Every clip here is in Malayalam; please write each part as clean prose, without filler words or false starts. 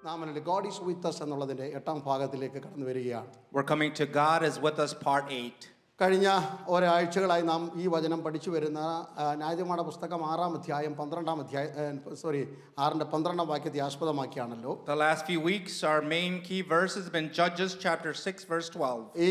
God is with us എന്നുള്ളതിൻ്റെ 8ാം ഭാഗത്തിലേക്ക് കടന്നു വരികയാണ്. We're coming to God is with us, part 8. കഴിഞ്ഞ ഒരാഴ്ചകളായി നാം ഈ വചനം പഠിച്ചു വരുന്ന ന്യായാധിപന്മാരുടെ പുസ്തകം 6-ാം അധ്യായം 12ാം വാക്യത്തെ ആസ്പദമാക്കിയാണല്ലോ. The last few weeks our main key verse has been Judges chapter 6 verse 12. ഈ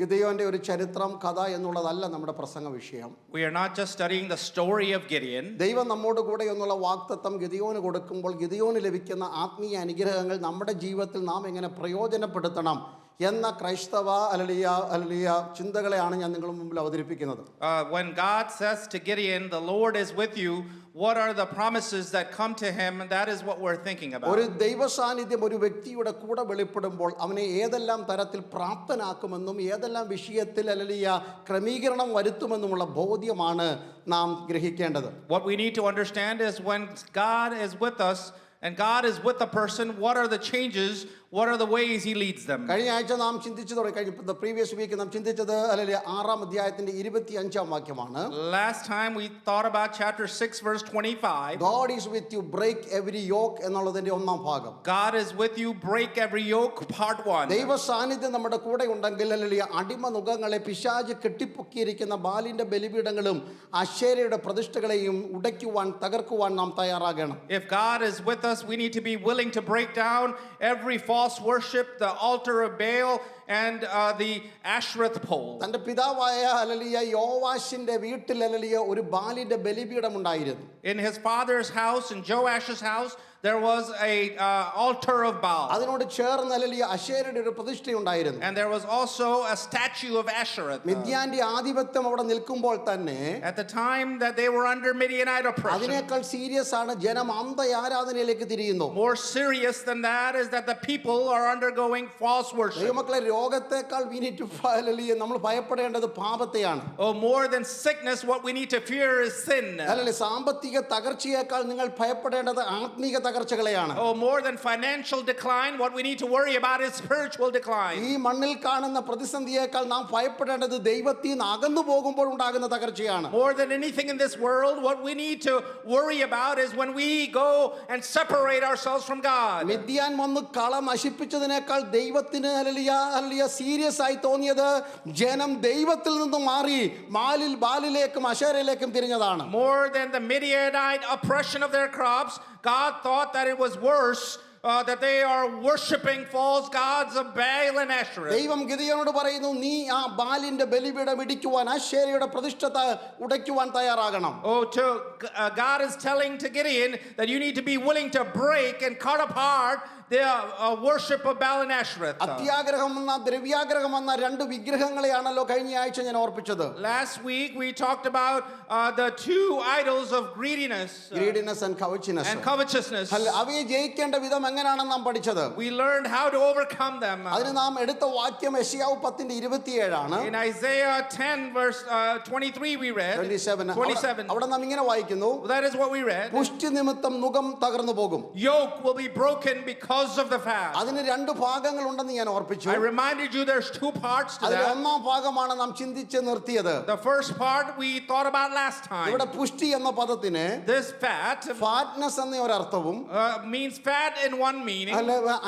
ഗിദെയോന്റെ ഒരു ചരിത്രം കഥ എന്നുള്ളതല്ല നമ്മുടെ പ്രസംഗ വിഷയം. We are not just studying the story of Gideon. ദൈവം നമ്മോട് കൂടെ എന്നുള്ള വാഗ്ദത്തം ഗിദെയോന് കൊടുക്കുമ്പോൾ ഗിദെയോന് ലഭിക്കുന്ന ആത്മീയ അനുഗ്രഹങ്ങൾ നമ്മുടെ ജീവിതത്തിൽ നാം എങ്ങനെ പ്രയോജനപ്പെടുത്തണം എന്ന ക്രൈസ്തവ ചിന്തകളെയാണ് ഞാൻ നിങ്ങളുടെ മുമ്പിൽ അവതരിപ്പിക്കുന്നത്. When God says to Gideon, the Lord is with you, what are the promises that come to him? And that is what we're thinking about. ഒരു ദൈവ സാന്നിധ്യം ഒരു വ്യക്തിയുടെ കൂടെ വെളിപ്പെടുമ്പോൾ അവനെ ഏതെല്ലാം തരത്തിൽ പ്രാപ്തനാക്കുമെന്നും ഏതെല്ലാം വിഷയത്തിൽ ക്രമീകരണം വരുത്തുമെന്നുമുള്ള ബോധ്യമാണ് നാം ഗ്രഹിക്കേണ്ടത്. What we need to understand is when God is with us and God is with a person, what are the changes? What are the ways he leads them? കഴിഞ്ഞ ആഴ്ച നാം ചിന്തിച്ചത് previous week നാം ചിന്തിച്ചത് 6-ാം അധ്യായത്തിന്റെ 25-ാം വാക്യമാണ്. Last time we thought about chapter 6 verse 25. God is with you, break every yoke എന്നുള്ളതിന്റെ 1-ാം ഭാഗം. God is with you, break every yoke, part 1. ദൈവ സാന്നിധ്യം നമ്മുടെ കൂടെ ഉണ്ടെങ്കിൽ അടിമ നുകങ്ങളെ പിശാച് കെട്ടിപ്പൊക്കിയിരിക്കുന്ന ബാലിന്റെ ബലിപീഠങ്ങളും അശേരയുടെ പ്രതിഷ്ഠകളെയും ഉടയ്ക്കുവാൻ തകർക്കുവാൻ നാം തയ്യാറാകണം. If God is with us, we need to be willing to break down every false worship, the altar of Baal and the Asherah pole. തന്റെ പിതാവായ യോവാശിന്റെ വീട്ടിൽ ഒരു ബാലിന്റെ ബലിപീഠം ഉണ്ടായിരുന്നു. In his father's house, in Joash's house, there was a altar of Baal. അതിനോട് ചേർന്ന് അശേരയുടെ ഒരു പ്രതിഷ്ഠ ഉണ്ടായിരുന്നു. And there was also a statue of Asherah. മിദ്യാന്റെ ആധിപത്യം അവിടെ നിൽക്കുമ്പോൾ തന്നെ at the time that they were under Midianite oppression, അതിനേക്കാൾ സീരിയസ് ആണ് ജനം അന്ധ ആരാധനയിലേക്ക് തിരിയുന്നു. More serious than that is that the people are undergoing false worship. ദൈവമക്കളെ, രോഗത്തെക്കാൾ we need to നമ്മൾ ഭയപ്പെടേണ്ടത് പാപത്തെയാണ്. Oh, more than sickness, what we need to fear is sin. സാമ്പത്തിക തകർച്ചയേക്കാൾ നിങ്ങൾ ഭയപ്പെടേണ്ടത് ആത്മീക തകർച്ചകളെയാണ്. Oh, more than financial decline, what we need to worry about is spiritual decline. ഈ മണ്ണിൽ കാണുന്ന പ്രതിസന്ധിയേക്കാൾ നാം ഭയപ്പെടേണ്ടത് ദൈവത്തിൽ നിന്ന് അകന്നു പോകുമ്പോൾ ഉണ്ടാകുന്ന തകർച്ചയാണ്. More than anything in this world, what we need to worry about is when we go and separate ourselves from God. Midian വന്ന് കള നശിപ്പിച്ചതിനേക്കാൾ ദൈവത്തിന് സീരിയസ് ആയി തോന്നിയത് ജനം ദൈവത്തിൽ നിന്നും മാറി ബാലിലേക്കും അശേരയിലേക്കും തിരിഞ്ഞതാണ്. More than the Midianite oppression of their crops, God thought that it was worse that they are worshiping false gods of Baal and Asherah. ദൈവം ഗിദെയോനോട് പറയുന്നു, നീ ആ ബാലിന്റെ ബലിപീഠം ഇടിക്കുവാൻ അശേരയുടെ പ്രതിഷ്ഠ ഉടയ്ക്കുവാൻ തയ്യാറാകണം. God is telling to Gideon that you need to be willing to break and cut apart the worship of Baal and Asherah. അത്യാഗ്രഹം എന്ന ദ്രവ്യാഗ്രഹം എന്ന രണ്ട് വിഗ്രഹങ്ങളെയാണല്ലോ കഴിഞ്ഞ ആഴ്ച ഞാൻ ഓർപ്പിച്ചത്. Last week we talked about the two idols of greediness and covetousness. അവയെ ജയിക്കേണ്ട വിധം എങ്ങനെയാണെന്ന് നാം പഠിച്ചത്. We learned how to overcome them. അതിന് നാം എടുത്ത വാക്യം യെശയ്യാവ് 10:27 ആണ്. In Isaiah 10 verse 23 we read 27. അവിടെ നാം ഇങ്ങനെ വായിക്കുന്നു, that is what we read. പുഷ്ടി നിമിത്തം നുകം തകർന്നു പോകും. Yoke will be broken because of the fast. അതിന് രണ്ട് ഭാഗങ്ങൾ ഉണ്ടെന്ന് ഞാൻ ഓർപ്പിച്ചു. I reminded you there's two parts to that. ഒന്നാം ഭാഗമാണ് നാം ചിന്തിച്ച് നിർത്തിയത്. The first part we thought about last time. ഇവിടെ പുഷ്ടി എന്ന പദത്തിന് this fatness എന്ന ഒരു അർത്ഥവും means fat in one meaning,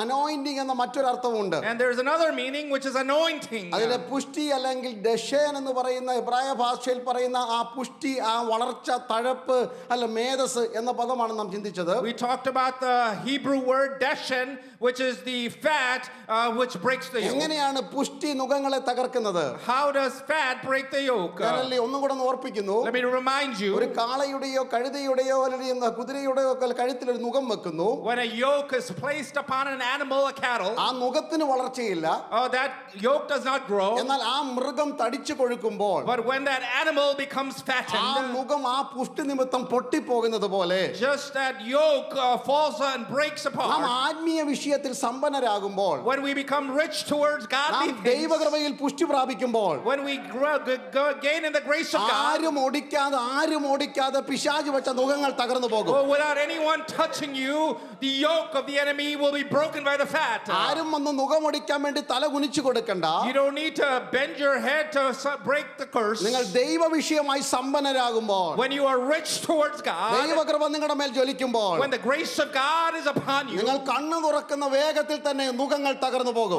anointing എന്ന മറ്റൊരു അർത്ഥവുമുണ്ട്. and there's another meaning which is anointing. അതിലെ പുഷ്ടി അല്ലെങ്കിൽ ദശേൻ എന്ന് പറയുന്ന എബ്രായ ഭാഷയിൽ പറയുന്ന ആ പുഷ്ടി, ആ വളർച്ച, തഴപ്പ് മേധസ് എന്ന പദമാണ് നാം ചിന്തിച്ചത്. We talked about the Hebrew word deshen, which is the fat which breaks the yoke. എങ്ങനെയാണ് പുഷ്ടി നുകങ്ങളെ തകർക്കുന്നത്? How does fat break the yoke? ഒന്നും കൂടെ ഓർപ്പിക്കുന്നു. Let me remind you. ഒരു കാളയുടെയോ കഴുതയുടെയോ അല്ലെങ്കിൽ കുതിരയുടെയോ കഴുത്തിൽ ഒരു നുകം വെക്കുന്നു. When a yoke is placed upon an animal, a cattle, ആ നുകത്തിന് വളർച്ചയില്ല. that yoke does not grow. എന്നാൽ ആ മൃഗം തടിച്ചു കൊഴുക്കുമ്പോൾ, but when that animal becomes fattened, ആ നുകം ആ പുഷ്ടി നിമിത്തം പൊട്ടിപ്പോകുന്നത് പോലെ just that yoke falls and breaks apart. നാം ആത്മീയ വിഷയത്തിൽ സമ്പന്നരാകുമ്പോൾ, when we become rich towards godly things, ദൈവകൃപയിൽ പുഷ്ടി പ്രാപിക്കുമ്പോൾ, when we gain in the grace of God, ആരും ഓടിക്കാതെ പിശാച് വെച്ച നുകങ്ങൾ തകർന്നു പോകും. without anyone touching you, the yoke of the enemy will be broken by the fat. ആരും വന്ന് നുകമൊടിക്കാൻ വേണ്ടി തല കുനിച്ചു കൊടുക്കണ്ട. You don't need to bend your head to break the curse. നിങ്ങൾ ദൈവ വിഷയമായി സമ്പന്നരാകുമ്പോൾ, when you are rich towards God, ദൈവകൃപ നിങ്ങളുടെ മേൽ ജ്വലിക്കുമ്പോൾ, when the grace of God is upon you, നിങ്ങൾ കണ്ണ് കണ്ണു തുറക്കുന്ന വേഗത്തിൽ തന്നെ നുകങ്ങൾ തകർന്നു പോകും.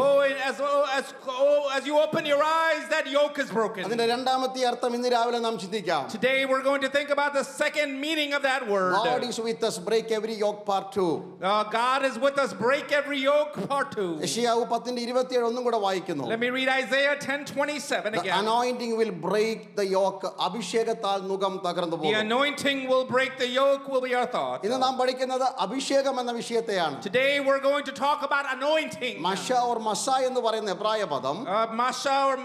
As you open your eyes, that yoke is broken. അതിന്റെ രണ്ടാമത്തെ അർത്ഥം ഇന്ന് രാവിലെ നാം ചിന്തിക്കാം. Today we're going to think about the second meaning of that word. God is with us, break every yoke, part 2. God is with us, break every yoke, part 2. യെശയ്യാവ് 10:27 ഒന്നും കൂടെ വായിക്കുന്നു. Let me read Isaiah 10:27 The again. anointing will break the yoke. അഭിഷേകത്താൽ നുകം തകർന്നു The പോകും. anointing will break the yoke will be our thought. ഇന്ന് നാം പഠിക്കുന്നത് അഭിഷേകം എന്ന വിഷയത്തെയാണ്. Today we're going to talk about anointing. മഷ ഓർ മസ എന്ന് പറയുന്ന എബ്രായ പദം Masha or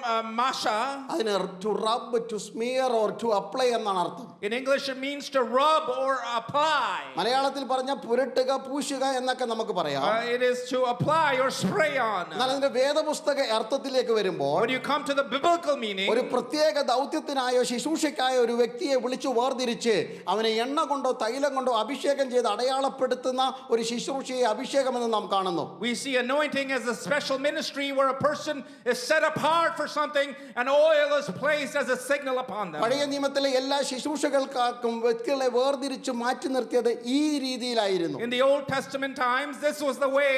Masha. അതിന് to rub, to smear or to apply എന്നാണ് അർത്ഥം. In English it means to rub or apply. മലയാളത്തിൽ പറഞ്ഞ പുരട്ടുക, പൂശുക എന്നൊക്കെ നമുക്ക് പറയാം. It is to apply or spray on. എന്നാൽ അതിന്റെ വേദപുസ്തക അർത്ഥത്തിലേക്ക് വരുമ്പോൾ When you come to the biblical meaning, ഒരു പ്രത്യേക ദൗത്യത്തിനായോ ശുശ്രൂഷയ്ക്കായോ ഒരു വ്യക്തിയെ വിളിച്ചു വേർതിരിച്ച് അവനെ എണ്ണ കൊണ്ടോ തൈലം കൊണ്ടോ അഭിഷേകം ചെയ്ത് അടയാളപ്പെടുത്തുന്ന ഒരു ശുശ്രൂഷയെ അഭിഷേകം എന്ന് നാം കാണുന്നു. we see anointing as a special ministry where a person is set apart for something and oil is placed as a signal upon them. പഴയ നിയമത്തിലെ എല്ലാ ശുശ്രൂഷകൾക്കും വ്യക്തികളെ വേർതിരിച്ച് മാറ്റി നിർത്തിയത് ഈ രീതിയിലായിരുന്നു. In the Old Testament times, this was the way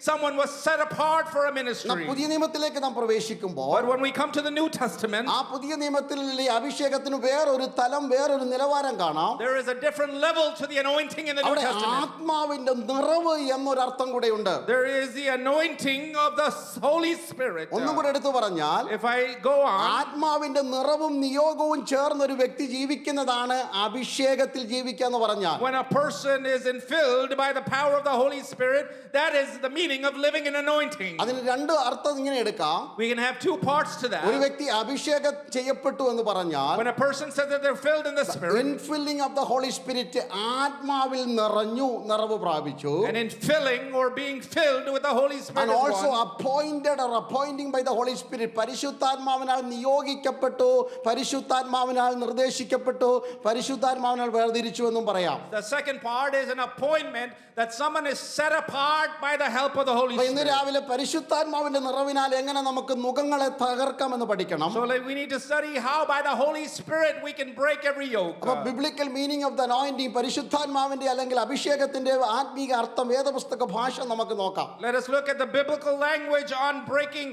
someone was set apart for a ministry. പുതിയ നിയമത്തിലേക്ക് നാം പ്രവേശിക്കുമ്പോൾ But when we come to the New Testament, ആ പുതിയ നിയമത്തിലെ അഭിഷേകത്തിന് വേറൊരു തലം, വേറൊരു നിലവാരം കാണാം. there is a different level to the anointing in the New അവിടെ Testament. ആത്മാവിന്റെ നിറവ് എന്നൊരർത്ഥം കൂടെയുണ്ട്. There is the anointing of the Holy Spirit. ഒന്നും കൂടെ എടുത്തു പറഞ്ഞാൽ If I go on, ആത്മാവിന്റെ നിറവും നിയോഗവും ചേർന്ന് ഒരു വ്യക്തി ജീവിക്കുന്നതാണ് അഭിഷേകത്തിൽ ജീവിക്കുക എന്ന് പറഞ്ഞാൽ. when a person is infilled by the power of the Holy Spirit, that is the meaning of living in anointing. അതിന് രണ്ട് അർത്ഥം ഇങ്ങനെ എടുക്കാം. We can have two parts to that. ഒരു വ്യക്തി അഭിഷേകം ചെയ്യപ്പെട്ടു എന്ന് പറഞ്ഞാൽ When a person says that they're filled in the Spirit, infilling of the Holy Spirit, ആത്മാവിൽ നിറഞ്ഞു, നിറവ് പ്രാപിച്ചു. and in filling or being filled with the Holy Spirit And is also one. appointed or appointing by the Holy Spirit. പരിശുദ്ധാത്മാവിനാൽ നിയോഗിക്കപ്പെട്ടു, പരിശുദ്ധാത്മാവിനാൽ നിർദ്ദേശിക്കപ്പെട്ടു, പരിശുദ്ധാത്മാവിനാൽ വേർതിരിച്ചു എന്നും പറയാം. The second part is an appointment that someone is set apart by the help of the Holy അപ്പൊ ഇന്ന് Spirit. രാവിലെ പരിശുദ്ധാത്മാവിന്റെ നിറവിനാൽ എങ്ങനെ നമുക്ക് നുകങ്ങളെ തകർക്കാമെന്ന് പഠിക്കണം. So we need to study how by the Holy Spirit we can break every yoke. അപ്പൊ biblical meaning of the anointing, പരിശുദ്ധാത്മാവിന്റെ അല്ലെങ്കിൽ അഭിഷേകത്തിന്റെ ആത്മീക അർത്ഥം വേദപുസ്തക ഭാഷ നമുക്ക് നോക്കാം. Let us look at the biblical language on breaking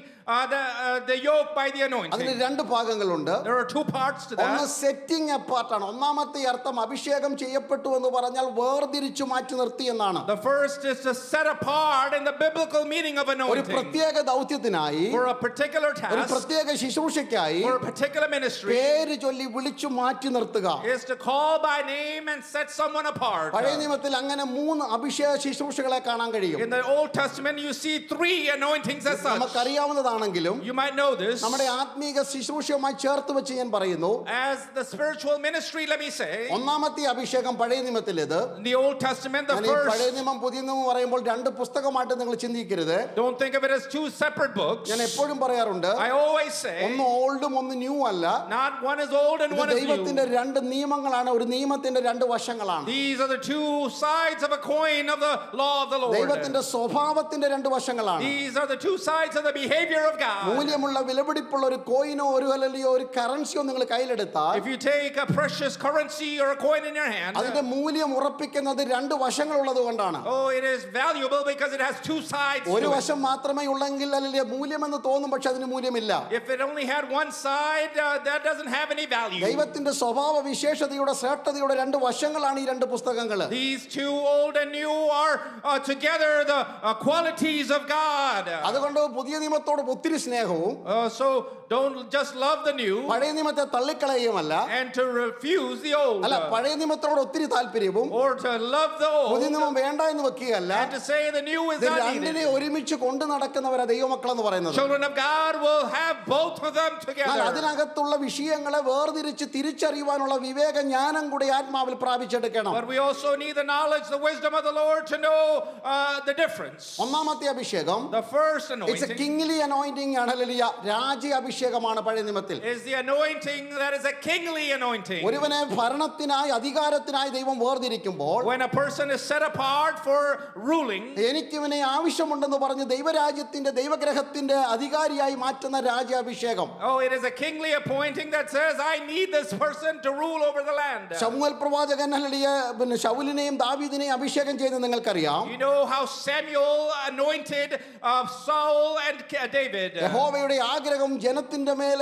the yoke by the അതിന് anointing. രണ്ട് ഭാഗങ്ങളുണ്ട്. There are two parts to ഒന്ന് that. സെറ്റിംഗ് അപ്പാർട്ടാണ്. ഒന്നാമത്തെ അർത്ഥം അഭിഷേകം ചെയ്യപ്പെട്ടു എന്ന് പറഞ്ഞാൽ വേർതിരിച്ചു മാറ്റി നിർത്തി എന്നാണ്. The first is to set apart in the biblical meaning of ഒരു anointing. പ്രത്യേക ദൗത്യത്തിനായി, For a particular ഒരു task, പ്രത്യേക ശുശ്രൂഷയ്ക്കായി for a particular ministry, പേര് ചൊല്ലി വിളിച്ചു മാറ്റി നിർത്തുക. is to call by name and set someone apart. പഴയ നിയമത്തിൽ അങ്ങനെ 3 അഭിഷേക ശുശ്രൂഷകളെ കാണാൻ കഴിയും. In the Old Testament, you see 3 anointings as such. നമുക്കറിയാവുന്നതാണെങ്കിലും You might know this. നമ്മുടെ ആത്മീക ശുശ്രൂഷയുമായി ചേർത്ത് വെച്ച് ഞാൻ പറയുന്നു. As the spiritual ministry, let me say, ഒന്നാമത്തെ അഭിഷേകം പഴയ നിയമത്തിലേത്. in the Old Testament, the ഞാൻ ഈ പഴയ first, നിയമം പുതിയ നിയമം പറയുമ്പോൾ 2 പുസ്തകമായിട്ട് നിങ്ങൾ ചിന്തിക്കരുത്. don't think of it as 2 separate books. ഞാൻ എപ്പോഴും പറയാറുണ്ട്, I always say, ഒന്ന് ഓൾഡും ഒന്ന് ന്യൂ അല്ല. not one is old and ഇത് one is ദൈവത്തിന്റെ new. 2 നിയമങ്ങളാണ്, ഒരു നിയമത്തിന്റെ 2 വശങ്ങളാണ്. These are the 2 sides of a coin of the law of the Lord. ദൈവത്തിന്റെ സ്വഭാവത്തിന്റെ 2 വശങ്ങളാണ്. These are the 2 sides of the behavior of God. മൂല്യമുള്ള വിലപിടിപ്പുള്ള ഒരു കോയിനോ ഒരു അല്ലയോ ഒരു കറൻസിയോ നിങ്ങൾ കയ്യിലെടുത്താൽ If you take a precious currency or a coin in your hand, അതിന്റെ മൂല്യം ഉറപ്പിക്കുന്നത് 2 വശങ്ങളുള്ളത് കൊണ്ടാണ്. oh, it is valuable because it has 2 sides ഒരു to it. വശം മാത്രമേ ഉള്ളെങ്കിൽ അല്ലെങ്കിൽ മൂല്യമെന്ന് തോന്നും, പക്ഷെ അതിന് മൂല്യമില്ല. If it only had one side, that doesn't have any value. ദൈവത്തിന്റെ സ്വഭാവ വിശേഷതയുടെ ശ്രേഷ്ഠതയുടെ 2 വശങ്ങളാണ് ഈ 2 പുസ്തകങ്ങൾ. These 2, old and new, are together the qualities of God. അതുകൊണ്ട് പുതിയ നിയമത്തോട് ഒത്തിരി സ്നേഹവും So don't just love the new പഴയ നിയമത്തെ തള്ളിക്കളയുമല്ല, and to refuse the old, അല്ല പഴയ നിയമത്തോട് ഒത്തിരി താല്പര്യവും or to love the പുതിയ old നിയമം വേണ്ട എന്ന് വെക്കുകയല്ല. and to say the new is ഇത് not രണ്ടിനെ needed. ഒരുമിച്ച് കൊണ്ടു നടക്കുന്നവരാ ദൈവമക്കൾ എന്ന് പറയുന്നത്. Children of God will have both of them എന്നാൽ together. അതിനകത്തുള്ള വിഷയങ്ങളെ വേർതിരിച്ച് തിരിച്ചറിയുവാനുള്ള വിവേക ജ്ഞാനം കൂടി ആത്മാവിൽ പ്രാപിച്ചെടുക്കണം. But we also need the knowledge, the wisdom of the Lord to know the difference. ഒന്നാമത്തെ അഭിഷേകം, The first it's a anointing, kingly anointing. Anointing ആണ് ഹല്ലേലൂയ, രാജ്യാഭിഷേകമാണ് പഴയ നിയമത്തിൽ. is the anointing that is a kingly anointing. ഒരുവനെ ഭരണത്തിനായി അധികാരത്തിനായി ദൈവം വേർതിരിക്കുമ്പോൾ, When a person is set apart for ruling, എനിക്കിവനെ ആവശ്യമുണ്ടെന്ന് പറഞ്ഞ് ദൈവരാജ്യത്തിന്റെ ദൈവഗ്രഹത്തിന്റെ അധികാരിയായി മാറ്റുന്ന രാജ്യാഭിഷേകം. oh, it is a kingly appointing that says, I need this person to rule over the land. ശമൂവേൽ പ്രവാചകൻ ഹല്ലേലൂയ ശൗലിനെയും ദാവീദിനെയും അഭിഷേകം ചെയ്ത് നിങ്ങൾക്കറിയാം. You know how Samuel anointed Saul and David. യഹോവയുടെ ആഗ്രഹം ജനത്തിന്റെ മേൽ,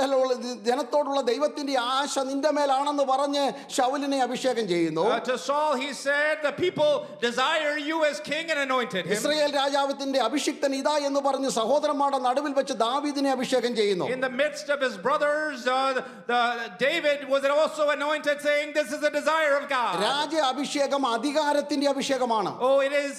ജനത്തോടുള്ള ദൈവത്തിന്റെ ആശ നിന്റെ മേലാണെന്ന് പറഞ്ഞ് ശൗലിനെ അഭിഷേകം ചെയ്യുന്നു. To Saul he said, the people desire you as king, and anointed him. Israel രാജാവിന്റെ അഭിഷിക്തൻ ഇതാ എന്ന് പറഞ്ഞ് സഹോദരന്മാരുടെ നടുവിൽ വെച്ച് ദാവീദിനെ അഭിഷേകം ചെയ്യുന്നു. In the midst of his brothers, David was also anointed, saying, this is the desire of God. രാജ്യ അഭിഷേകം അധികാരത്തിന്റെ അഭിഷേകമാണ്. Oh, it is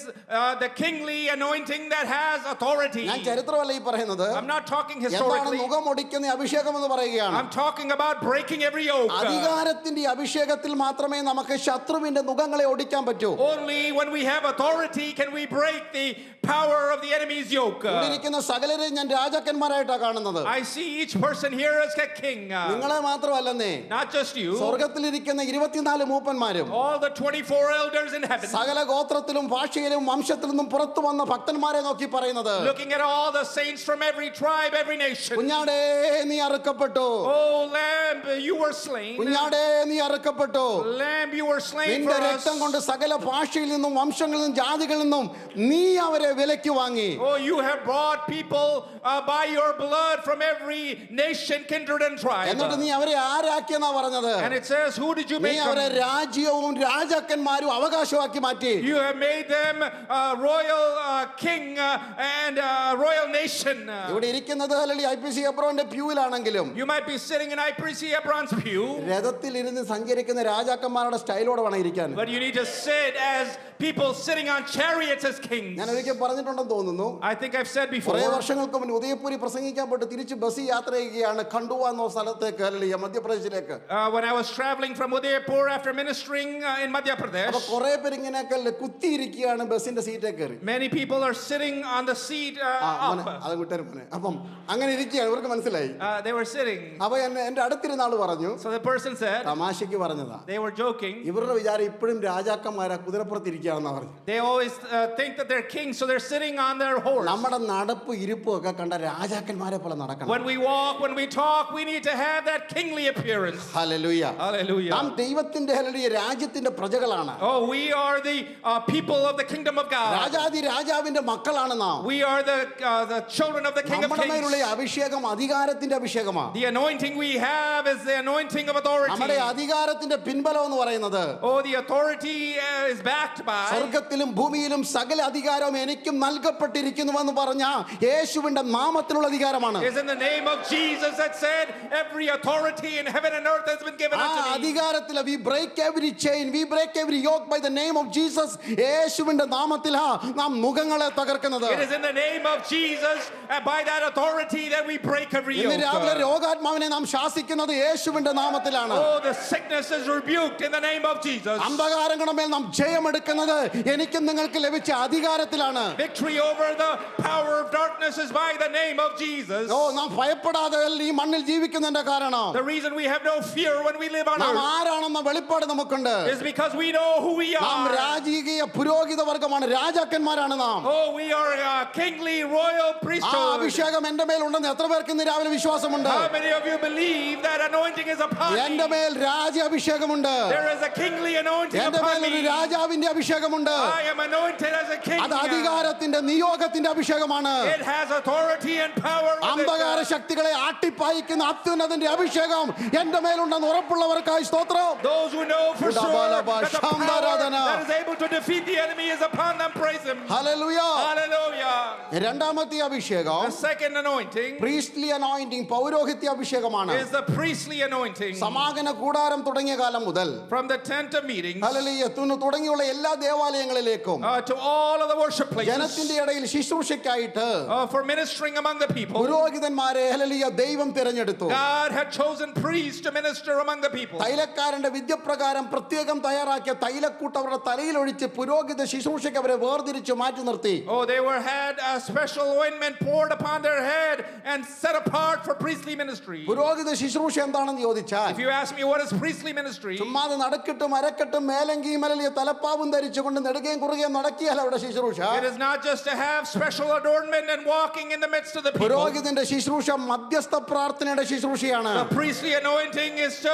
the kingly anointing that has authority. ഞാൻ ചരിത്രമല്ല ഈ പറയുന്നത്. I'm not talking എന്താണ് historically. മുഖമൊടിക്കുന്ന അഭിഷേകം എന്ന് പറയുകയാണ്. I'm talking about breaking every yoke. അധികാരത്തിന്റെ അഭിഷേകത്തിൽ മാത്രമേ നമുക്ക് ശത്രുവിന്റെ മുഖങ്ങളെ ഒടിക്കാൻ പറ്റൂ. Only when we have authority can we break the power of the enemy's yoke. ഇരിക്കുന്ന സകലരെയും ഞാൻ രാജാക്കന്മാരായിട്ടാണ് കാണുന്നത്. I see each person here as a king. നിങ്ങളെ മാത്രമല്ലെന്നേ, Not just you. സ്വർഗത്തിലിരിക്കുന്ന 24 മൂപ്പന്മാരും All the 24 elders in heaven. സകല ഗോത്രത്തിലും ഭാഷയിലും വംശത്തിൽ നിന്നും പുറത്തു വന്ന ഭക്തന്മാരെ നോക്കി പറയുന്നത്, Looking at all the saints from every tribe, every nation. കുഞ്ഞാടേ നീ അറുക്കപ്പെട്ടു, Oh, lamb, you were slain. കുഞ്ഞാടേ നീ അറുക്കപ്പെട്ടു, Lamb, you were slain for നിന്റെ us. രക്തം കൊണ്ട് സകല ഭാഷയിൽ നിന്നും വംശങ്ങളിൽ നിന്നും ജാതികളിൽ നിന്നും നീ അവരെ വിലയ്ക്ക് വാങ്ങി. Oh, you have brought people by your blood from every nation, kindred, and tribe. എന്നിട്ട് നീ അവരെ ആരാക്കിയെന്നാ പറഞ്ഞത്? And it says, who did you നീ make അവരെ them? രാജ്യവും രാജാക്കന്മാരും അവകാശമാക്കി മാറ്റി. You have made them a royal king and a royal nation. ഇവിടെ ഇരിക്കുന്നത് അല്ലെങ്കിൽ IPC എബ്രോന്റെ പ്യൂവിലാണെങ്കിലും You might be sitting in IPC Hebron's pew, രഥത്തിൽ ഇരുന്ന് സഞ്ചരിക്കുന്ന രാജാക്കന്മാരുടെ സ്റ്റൈലോടെ വേണം ഇരിക്കാൻ. but you need to sit as people sitting on chariots as kings. ഞാൻ ഒരിക്കൽ പറഞ്ഞിട്ടുണ്ടെന്ന് തോന്നുന്നു. I think I've said before. കുറേ വർഷങ്ങൾക്ക് മുന്നേ ഉദയപൂരി പ്രസംഗിക്കാൻ പോയിട്ട് തിരിച്ച് ബസ്സിൽ യാത്ര ചെയ്യുകയാണ് ഖണ്ഡുവ എന്ന സ്ഥലത്തേക്ക്, അല്ലെങ്കിൽ മധ്യപ്രദേശിലേക്ക്. When I was traveling from Udaipur after ministering in Madhya അപ്പൊ Pradesh, കുറെ പേര് ഇങ്ങനെയൊക്കെ കുത്തിയിരിക്കുകയാണ് ബസ്സിന്റെ സീറ്റേ കയറി. many people are sitting on the seat up. അത് വിട്ടരും മോനെ. അപ്പം അങ്ങനെ ഇരിക്കുകയാണ്, ഇവർക്ക് മനസ്സിലായി. They were sitting. അപ്പൊ എന്റെ അടുത്തിരുന്ന ആള് പറഞ്ഞു, So the person said, തമാശക്ക് പറഞ്ഞതാ, they were joking. ഇവരുടെ വിചാരം ഇപ്പോഴും രാജാക്കന്മാരാ കുതിരപ്പുറത്തിരിക്കുകയാണെന്നാ പറഞ്ഞു. They always think that they're kings, so they're sitting on their horse. നമ്മുടെ നടപ്പ് ഇരിപ്പും ഒക്കെ കണ്ട രാജാക്കന്മാരെ പോലെ നടക്കണം. When we walk, when we talk, we need to have that kingly appearance. Hallelujah. Hallelujah. നാം ദൈവത്തിന്റെ ഹല്ലേലൂയ രാജ്യത്തിന്റെ പ്രജകളാണ്. Oh, we are the people of the kingdom of God. രാജാതി രാജാവിന്റെ മക്കളാണ് നാം. We are the children of the King of നമ്മുടെ മേലുള്ള Kings. അഭിഷേകം അധികാരത്തിന്റെ അഭിഷേകമാണ്. The anointing we have is the anointing of authority. നമ്മുടെ അധികാരത്തിന്റെ പിൻബലം എന്ന് പറയുന്നത്, Oh, the authority is backed by. സ്വർഗത്തിലും ഭൂമിയിലും സകല അധികാരവും എനിക്കും നൽകപ്പെട്ടിരിക്കുന്നുവെന്ന് പറഞ്ഞ യേശുവിന്റെ നാമത്തിലുള്ള അധികാരമാണ്. Is in the name of Jesus that said, every authority in heaven and earth has been given ആ unto me. അധികാരത്തിൽ we break every chain, we break every yoke by the name of Jesus. യേശുവിന്റെ നാമത്തിലാ നാം മുഖങ്ങളെ തകർക്കുന്നത്. It is in the name of Jesus and by that authority that we break every ഇന്ന് രാവിലെ yoke. രോഗാത്മാവിനെ നാം ശാസിക്കുന്നത് യേശുവിന്റെ നാമത്തിലാണ്. Oh, the sickness is rebuked in the name of Jesus. അന്ധകാരങ്ങളുടെ മേൽ നാം ജയമെടുക്കുന്നത് എനിക്കും നിങ്ങൾക്ക് ലഭിച്ച അധികാരത്തിലാണ്. Victory over the power of darkness is by the name of Jesus. ഓ, നാം ഭയപ്പെടാതെ ഈ മണ്ണിൽ ജീവിക്കുന്നതിന്റെ കാരണം The reason we have no fear when we live on നാം earth ആരാണെന്ന വെളിപ്പാട് നമുക്കുണ്ട്. is because we know who we നാം are. രാജകീയ പുരോഹിത വർഗമാണ്, രാജാക്കന്മാരാണ് നാം. Oh, we are a kingly royal ആ priesthood. അഭിഷേകം എന്റെ മേൽ ഉണ്ടെന്ന് എത്ര പേർക്ക് ഇന്ന് രാവിലെ വിശ്വാസമുണ്ട്? How many of you believe that anointing is upon എന്റെ me? മേൽ രാജ്യാഭിഷേകമുണ്ട്. There is a kingly anointing എന്റെ upon മേൽ ഒരു me. രാജാവിന്റെ അഭിഷേകമുണ്ട്. I am anointed as a king. അത് അധികാരത്തിന്റെ നിയോഗത്തിന്റെ അഭിഷേകമാണ്. It has authority and power with അന്ധകാര it. ശക്തികളെ ആട്ടിപ്പായിക്കുന്ന അത്യുന്നതിന്റെ അഭിഷേകം എന്റെ മേലുണ്ടെന്ന് ഉറപ്പുള്ളവർക്കായി സ്തോത്രം. Those who know for sure that the power Shambaradana. that is able to defeat the enemy is upon them, praise him. Hallelujah. Hallelujah. രണ്ടാമത്തെ അഭിഷേകം The second anointing Priestley anointing, പൗരോഹിത്യ അഭിഷേകമാണ്. is the priestly anointing. സമാഗമന കൂടാരം തുടങ്ങിയ കാലം മുതൽ From the tent of meetings hallelujah തുടങ്ങിയുള്ള എല്ലാ ദേവാലയങ്ങളിലേക്കും to all of the worship places, ജനത്തിന്റെ ഇടയിൽ ശുശ്രൂഷയ്ക്കായിട്ട് for ministering among the people, പുരോഹിതന്മാരെ തൈലക്കാരെ ഹല്ലേലൂയ ദൈവം തിരഞ്ഞെടുത്തു. God had chosen priests to minister among the people. തൈലക്കാരന്റെ വിദ്യപ്രകാരം പ്രത്യേകം തയ്യാറാക്കിയ തൈലക്കൂട്ട് അവരുടെ തലയിൽ ഒഴിച്ച് പുരോഹിത ശുശ്രൂഷയ്ക്ക് അവരെ വേർതിരിച്ച് മാറ്റി നിർത്തി. Oh, they had a special ointment poured upon their head and set apart for priestly ministry. പുരോഹിത ശുശ്രൂഷ എന്താണെന്ന് ചോദിച്ചാൽ, If you ask me what is priestly ministry, ചുമ്മാതെ നടക്കിട്ടും അരക്കെട്ടും മേലങ്കിയും മലലിയ തലപ്പാവും ധരിച്ചുകൊണ്ട് നെടുകയും കുറുകയും നടക്കിയാൽ അവിടെ ശുശ്രൂഷ. it is not just to have special adornment and walking in the midst of the people. പുരോഹിതന്റെ ശുശ്രൂഷ മധ്യസ്ഥ പ്രാർത്ഥനയുടെ ശുശ്രൂഷയാണ്. The priestly anointing is to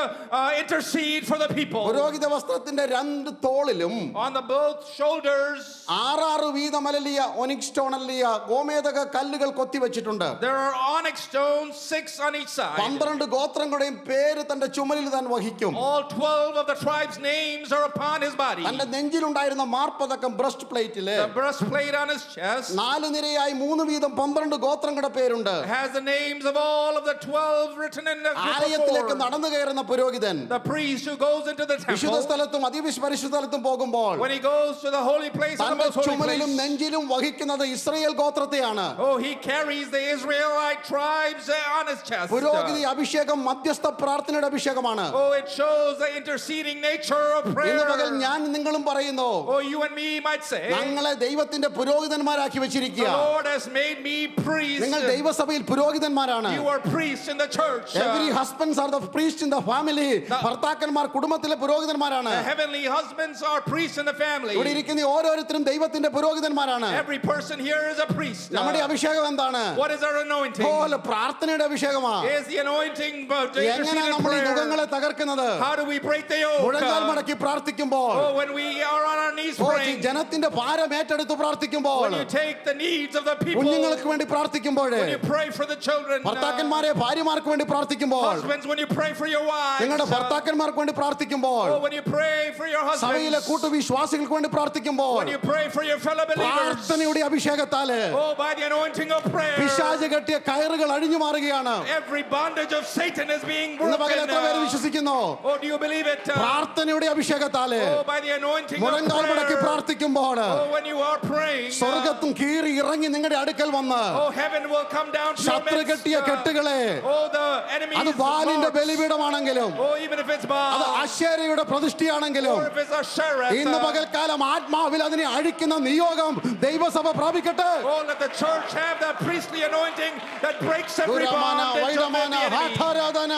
intercede for the people. പുരോഹിത വസ്ത്രത്തിന്റെ രണ്ട് തോളിലും On the both shoulders, 6 വീതം അലലിയ ഒനിക്സ് സ്റ്റോൺ അല്ലിയ ഗോമേതക കല്ലുകൾ കൊത്തിവെച്ചിട്ടുണ്ട്. there are onyx stones, 6 on each side. 12 ഗോത്രങ്ങളുടെയും പേര് തന്റെ ചുമലിൽ താൻ വഹിക്കും. All 12 of the tribes' names are upon his body. തന്റെ നെഞ്ചിലുണ്ടായിരുന്ന മാർപ്പതക്കം ബ്രസ്റ്റ് പ്ലേറ്റില് The breastplate on his chest 4 നിരയായി 3 വീതം 12 ഗോത്രങ്ങളുടെ പേരുണ്ട്. has the names of all of the 12 written in the group ആലയത്തിലേക്ക് of 4. നടന്നു കയറുന്ന പുരോഹിതൻ The priest who goes into the വിശുദ്ധ temple, സ്ഥലത്തും അതിവിശുദ്ധ സ്ഥലത്തും പോകുമ്പോൾ when he goes to the holy place and the തന്റെ most holy ചുമലിലും place, നെഞ്ചിലും വഹിക്കുന്നത് ഇസ്രായേൽ ഗോത്രത്തെയാണ്. oh, he carries the Israelite tribes on his chest. പുരോഹിതി അഭിഷേകം മധ്യസ്ഥ പ്രാർത്ഥനയുടെ അഭിഷേകമാണ്. Oh, it shows the interceding nature of ഇന്ന് പകൽ prayer. ഞാൻ നിങ്ങളും പറയുന്നു, Oh, you and me might say, ഞങ്ങളെ ദൈവത്തിന്റെ പുരോഹിതന്മാരാക്കി the വെച്ചിരിക്കുക. Lord has made me priest. നിങ്ങൾ ദൈവസഭയിൽ പുരോഹിതന്മാരാണ്. You are priests in the church. Every husbands are the priests in the family. ഭർത്താക്കന്മാർ കുടുംബത്തിലെ പുരോഹിതന്മാരാണ്. The heavenly husbands are priests in the family. ഇവിടെ ഇരിക്കുന്ന ഓരോരുത്തരും ദൈവത്തിന്റെ പുരോഹിതന്മാരാണ്. Every person here is a priest. നമ്മുടെ അഭിഷേകം എന്താണ്? What is our anointing? പോലെ പ്രാർത്ഥനയുടെ അഭിഷേകമാണ്. Is the anointing but the എങ്ങനെ interceding നമ്മൾ ഈ prayer? നുകങ്ങളെ തകർക്കുന്നത്? How do we break the yoke? മുഴങ്കാൽ മടക്കി പ്രാർത്ഥിക്കുമ്പോൾ, Oh, when we are on our knees praying, ജനത്തിന്റെ ഭാരം ഏറ്റെടുത്ത് പ്രാർത്ഥിക്കുമ്പോൾ, when you take the needs of the people, കുഞ്ഞുങ്ങൾക്ക് വേണ്ടി പ്രാർത്ഥിക്കുമ്പോൾ, when you pray for the children, ഭർത്താക്കന്മാരെ ഭാര്യമാർക്ക് വേണ്ടി പ്രാർത്ഥിക്കുമ്പോൾ, husbands, when you pray for your wives, നിങ്ങളുടെ ഭർത്താക്കന്മാർക്ക് വേണ്ടി പ്രാർത്ഥിക്കുമ്പോൾ, oh, when you pray for your സഭയിലെ husbands, കൂട്ടുവിശ്വാസികൾക്ക് വേണ്ടി പ്രാർത്ഥിക്കുമ്പോൾ, when you pray for your fellow believers, പ്രാർത്ഥനയുടെ അഭിഷേകത്താല് oh, by the anointing of prayer, പിശാച് കെട്ടിയ കയറുകൾ അഴിഞ്ഞു മാറുകയാണ്. every bondage of Satan is being ഇന്ന് പകൽ broken. എത്ര പേര് വിശ്വസിക്കുന്നു? Oh, do you believe it? പ്രാർത്ഥനയുടെ അഭിഷേകത്താല് Oh, by the anointing of മുഴങ്കാൽ മടക്കി prayer, പ്രാർത്ഥിക്കുമ്പോൾ oh, when you are praying, സ്വർഗത്തും കീറി ഇറങ്ങി നിങ്ങളുടെ അടുക്കൽ വന്ന് oh, heaven will come down to your ശത്രു midst. കെട്ടിയ കെട്ടുകളെ, Oh, the enemies, അത് ബാലിന്റെ lords. ബലിപീഠമാണെങ്കിലും, Oh, even if it's അത് Baal, അശേരയുടെ പ്രതിഷ്ഠയാണെങ്കിലും, or if it's Asherah, ഇന്ന് പകൽക്കാലം ആത്മാവിൽ അതിനെ അഴിക്കുന്ന നിയോഗം ദൈവസഭ പ്രാപിക്കട്ടെ. oh, let the church have that priestly anointing that breaks every ദുരമാന bondage of the വൈഡമാന enemy. ഹാഠാരാധന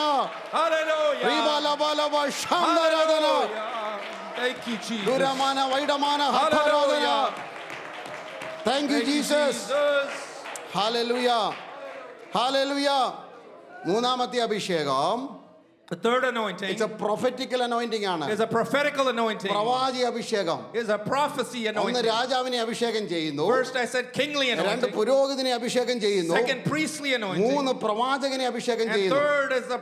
Hallelujah. റീബാലബാലബ ശാന്തരാധന Hallelujah. Thank you, Jesus. ദുരമാന വൈഡമാന ഹാഠാരാധന. Thank you, Jesus. Hallelujah hallelujah. മൂന്നാമത്തെ അഭിഷേകം, The third anointing it's a prophetical anointing ആണ്. is a prophetical anointing. പ്രവാചി അഭിഷേകം. Is a prophecy ഒന്ന് anointing. രാജാവിനെ അഭിഷേകം ചെയ്യുന്നു, First I said kingly 2 anointing. പുരോഹിതനെ അഭിഷേകം ചെയ്യുന്നു, Second priestly anointing. 3 പ്രവാചകനെ അഭിഷേകം And ചെയ്യുന്നു. third is the